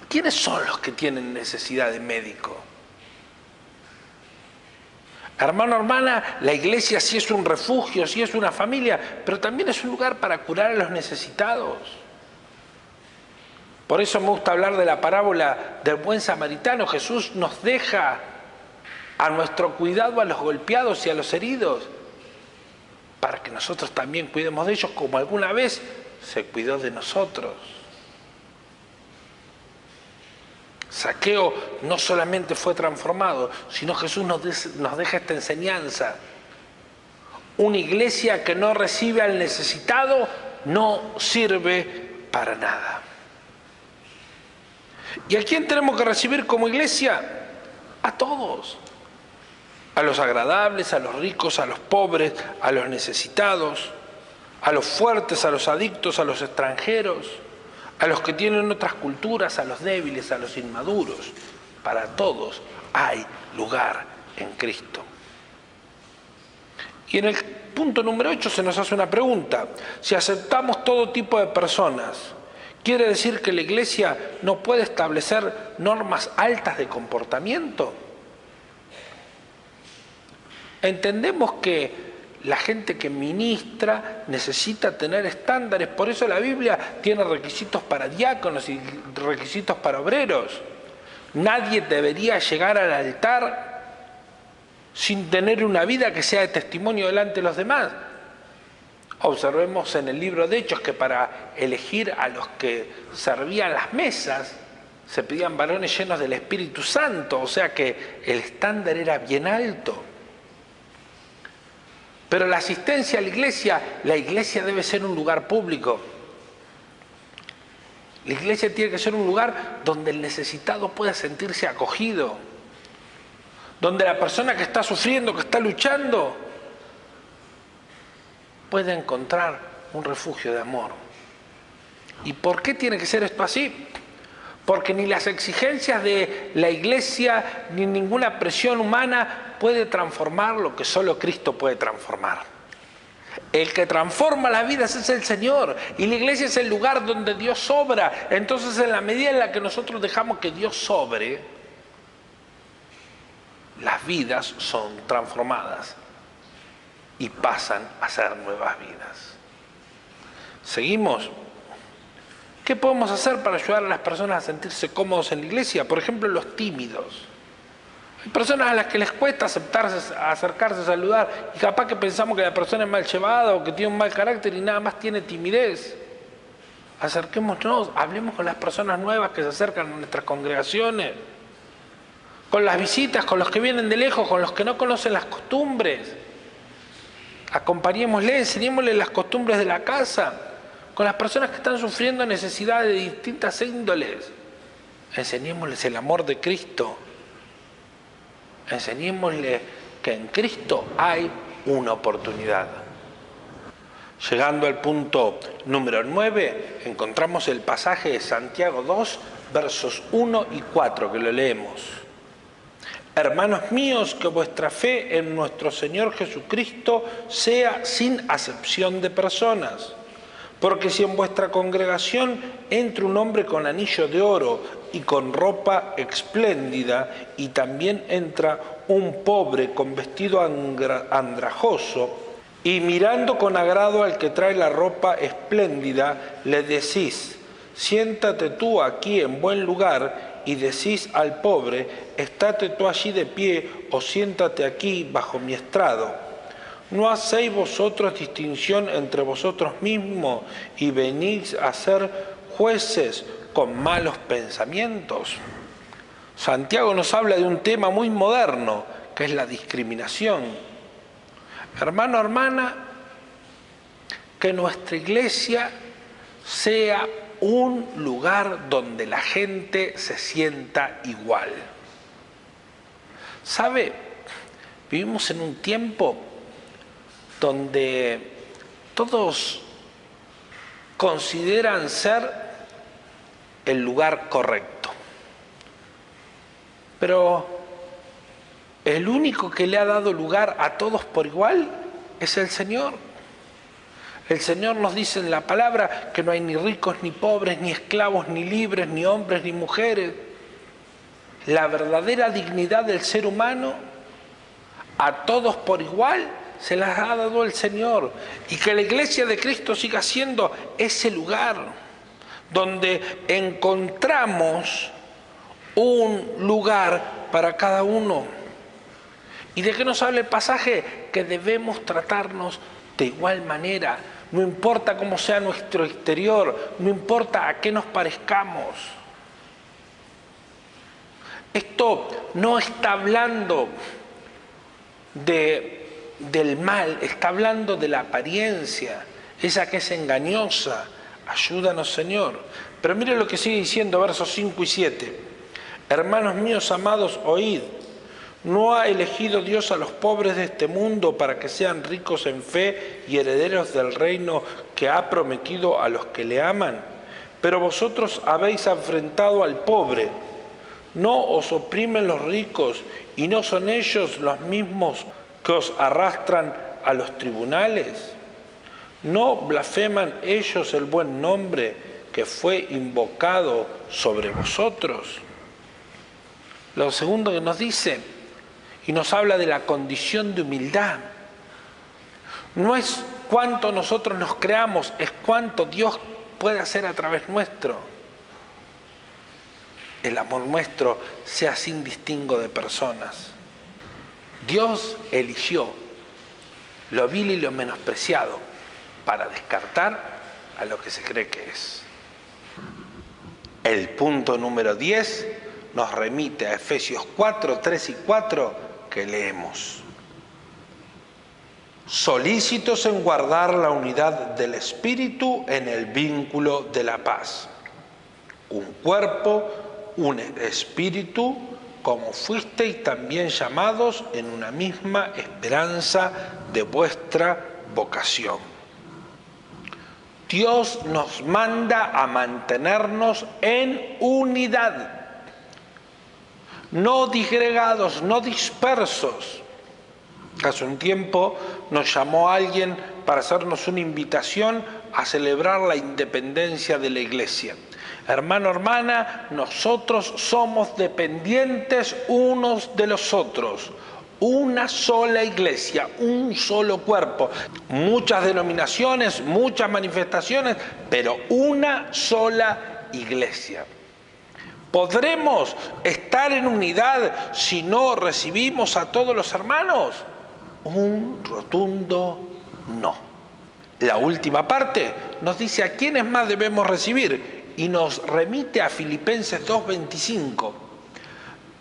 ¿quiénes son los que tienen necesidad de médico? Hermano, hermana, la iglesia sí es un refugio, sí es una familia, pero también es un lugar para curar a los necesitados. Por eso me gusta hablar de la parábola del buen samaritano. Jesús nos deja a nuestro cuidado a los golpeados y a los heridos, para que nosotros también cuidemos de ellos como alguna vez se cuidó de nosotros. Zaqueo no solamente fue transformado, sino Jesús nos deja esta enseñanza. Una iglesia que no recibe al necesitado no sirve para nada. ¿Y a quién tenemos que recibir como iglesia? A todos. A los agradables, a los ricos, a los pobres, a los necesitados, a los fuertes, a los adictos, a los extranjeros, a los que tienen otras culturas, a los débiles, a los inmaduros. Para todos hay lugar en Cristo. Y en el punto número 8 se nos hace una pregunta. Si aceptamos todo tipo de personas, ¿quiere decir que la iglesia no puede establecer normas altas de comportamiento? Entendemos que la gente que ministra necesita tener estándares, por eso la Biblia tiene requisitos para diáconos y requisitos para obreros. Nadie debería llegar al altar sin tener una vida que sea de testimonio delante de los demás. Observemos en el libro de Hechos que para elegir a los que servían las mesas se pedían varones llenos del Espíritu Santo, o sea que el estándar era bien alto. Pero la asistencia a la iglesia debe ser un lugar público. La iglesia tiene que ser un lugar donde el necesitado pueda sentirse acogido, donde la persona que está sufriendo, que está luchando, pueda encontrar un refugio de amor. ¿Y por qué tiene que ser esto así? Porque ni las exigencias de la iglesia ni ninguna presión humana puede transformar lo que solo Cristo puede transformar. El que transforma las vidas es el Señor, y la iglesia es el lugar donde Dios sobra. Entonces, en la medida en la que nosotros dejamos que Dios sobre, las vidas son transformadas y pasan a ser nuevas vidas. Seguimos. ¿Qué podemos hacer para ayudar a las personas a sentirse cómodos en la iglesia? Por ejemplo, los tímidos. Hay personas a las que les cuesta acercarse a saludar, y capaz que pensamos que la persona es mal llevada o que tiene un mal carácter y nada más tiene timidez. Acerquémonos, hablemos con las personas nuevas que se acercan a nuestras congregaciones, con las visitas, con los que vienen de lejos, con los que no conocen las costumbres. Acompañémosle, enseñémosle las costumbres de la casa. Con las personas que están sufriendo necesidades de distintas índoles, enseñémosles el amor de Cristo. Enseñémosles que en Cristo hay una oportunidad. Llegando al punto número 9, encontramos el pasaje de Santiago 2, versos 1 y 4, que lo leemos. Hermanos míos, que vuestra fe en nuestro Señor Jesucristo sea sin acepción de personas. Porque si en vuestra congregación entra un hombre con anillo de oro y con ropa espléndida, y también entra un pobre con vestido andrajoso, y mirando con agrado al que trae la ropa espléndida, le decís, siéntate tú aquí en buen lugar, y decís al pobre, estate tú allí de pie, o siéntate aquí bajo mi estrado. ¿No hacéis vosotros distinción entre vosotros mismos y venís a ser jueces con malos pensamientos? Santiago nos habla de un tema muy moderno, que es la discriminación. Hermano, hermana, que nuestra iglesia sea un lugar donde la gente se sienta igual. ¿Sabe? Vivimos en un tiempo donde todos consideran ser el lugar correcto. Pero el único que le ha dado lugar a todos por igual es el Señor. El Señor nos dice en la palabra que no hay ni ricos ni pobres, ni esclavos ni libres, ni hombres ni mujeres. La verdadera dignidad del ser humano, a todos por igual, se las ha dado el Señor, y que la iglesia de Cristo siga siendo ese lugar donde encontramos un lugar para cada uno. ¿Y de qué nos habla el pasaje? Que debemos tratarnos de igual manera, no importa cómo sea nuestro exterior, no importa a qué nos parezcamos. Esto no está hablando del mal, está hablando de la apariencia, esa que es engañosa. Ayúdanos, Señor. Pero mire lo que sigue diciendo, versos 5 y 7. Hermanos míos amados, oíd. ¿No ha elegido Dios a los pobres de este mundo para que sean ricos en fe y herederos del reino que ha prometido a los que le aman? Pero vosotros habéis afrentado al pobre. ¿No os oprimen los ricos y no son ellos los mismos que os arrastran a los tribunales? ¿No blasfeman ellos el buen nombre que fue invocado sobre vosotros? Lo segundo que nos dice, y nos habla de la condición de humildad. No es cuánto nosotros nos creamos, es cuánto Dios puede hacer a través nuestro. El amor nuestro sea sin distingo de personas. Dios eligió lo vil y lo menospreciado para descartar a lo que se cree que es. El punto número 10 nos remite a Efesios 4, 3 y 4 que leemos. Solícitos en guardar la unidad del Espíritu en el vínculo de la paz. Un cuerpo, un espíritu, como fuisteis también llamados en una misma esperanza de vuestra vocación. Dios nos manda a mantenernos en unidad, no disgregados, no dispersos. Hace un tiempo nos llamó alguien para hacernos una invitación a celebrar la independencia de la Iglesia. Hermano, hermana, nosotros somos dependientes unos de los otros. Una sola iglesia, un solo cuerpo. Muchas denominaciones, muchas manifestaciones, pero una sola iglesia. ¿Podremos estar en unidad si no recibimos a todos los hermanos? Un rotundo no. La última parte nos dice a quiénes más debemos recibir y nos remite a Filipenses 2:25.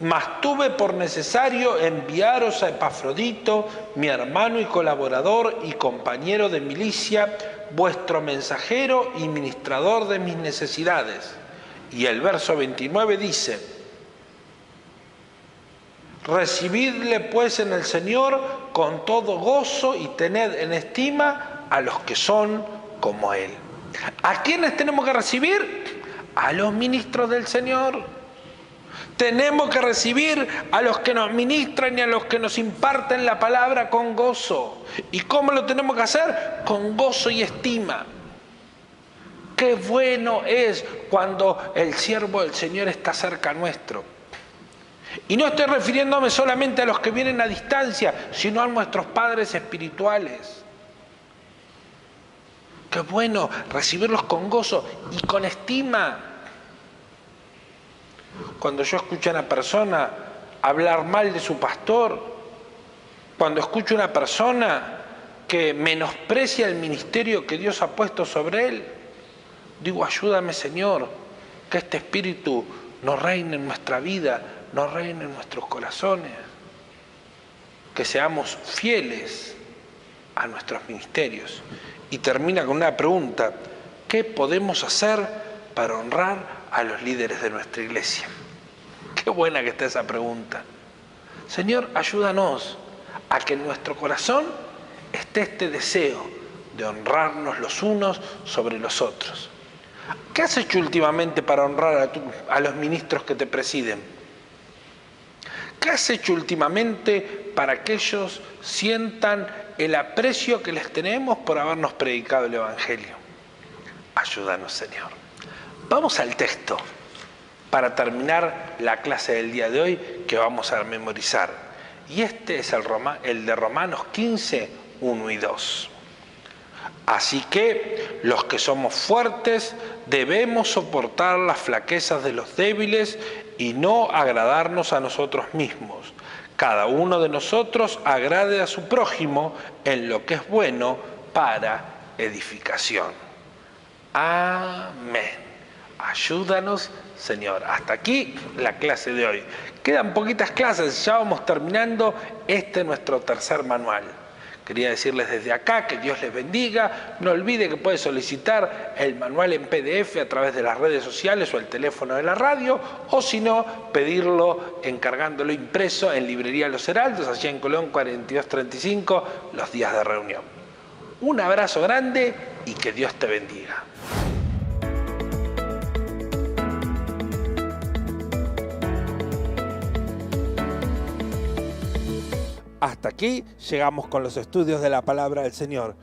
Mas tuve por necesario enviaros a Epafrodito, mi hermano y colaborador y compañero de milicia, vuestro mensajero y ministrador de mis necesidades. Y el verso 29 dice: recibidle pues en el Señor con todo gozo y tened en estima a los que son como Él. ¿A quiénes tenemos que recibir? A los ministros del Señor. Tenemos que recibir a los que nos ministran y a los que nos imparten la palabra con gozo. ¿Y cómo lo tenemos que hacer? Con gozo y estima. Qué bueno es cuando el siervo del Señor está cerca nuestro. Y no estoy refiriéndome solamente a los que vienen a distancia, sino a nuestros padres espirituales. Qué bueno recibirlos con gozo y con estima. Cuando yo escucho a una persona hablar mal de su pastor, cuando escucho a una persona que menosprecia el ministerio que Dios ha puesto sobre él, digo, ayúdame, Señor, que este espíritu no reine en nuestra vida, no reine en nuestros corazones, que seamos fieles a nuestros ministerios. Y termina con una pregunta: ¿qué podemos hacer para honrar a los líderes de nuestra iglesia? Qué buena que está esa pregunta. Señor, ayúdanos a que en nuestro corazón esté este deseo de honrarnos los unos sobre los otros. ¿Qué has hecho últimamente para honrar a los ministros que te presiden? ¿Qué has hecho últimamente para que ellos sientan el aprecio que les tenemos por habernos predicado el Evangelio? Ayúdanos, Señor. Vamos al texto para terminar la clase del día de hoy que vamos a memorizar. Y este es el de Romanos 15, 1 y 2. Así que los que somos fuertes debemos soportar las flaquezas de los débiles y no agradarnos a nosotros mismos. Cada uno de nosotros agrade a su prójimo en lo que es bueno para edificación. Amén. Ayúdanos, Señor. Hasta aquí la clase de hoy. Quedan poquitas clases, ya vamos terminando nuestro tercer manual. Quería decirles desde acá que Dios les bendiga. No olvide que puede solicitar el manual en PDF a través de las redes sociales o el teléfono de la radio, o si no, pedirlo encargándolo impreso en Librería Los Heraldos, allá en Colón 4235, los días de reunión. Un abrazo grande y que Dios te bendiga. Hasta aquí llegamos con los estudios de la palabra del Señor.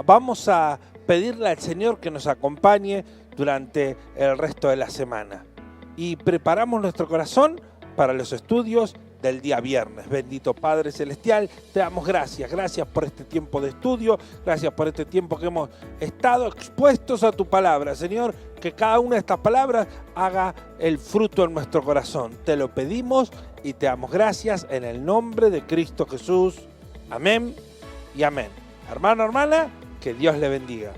Vamos a pedirle al Señor que nos acompañe durante el resto de la semana. Y preparamos nuestro corazón para los estudios del día viernes. Bendito Padre Celestial, te damos gracias. Gracias por este tiempo de estudio. Gracias por este tiempo que hemos estado expuestos a tu palabra. Señor, que cada una de estas palabras haga el fruto en nuestro corazón. Te lo pedimos y te damos gracias en el nombre de Cristo Jesús. Amén y amén. Hermano, hermana, que Dios le bendiga.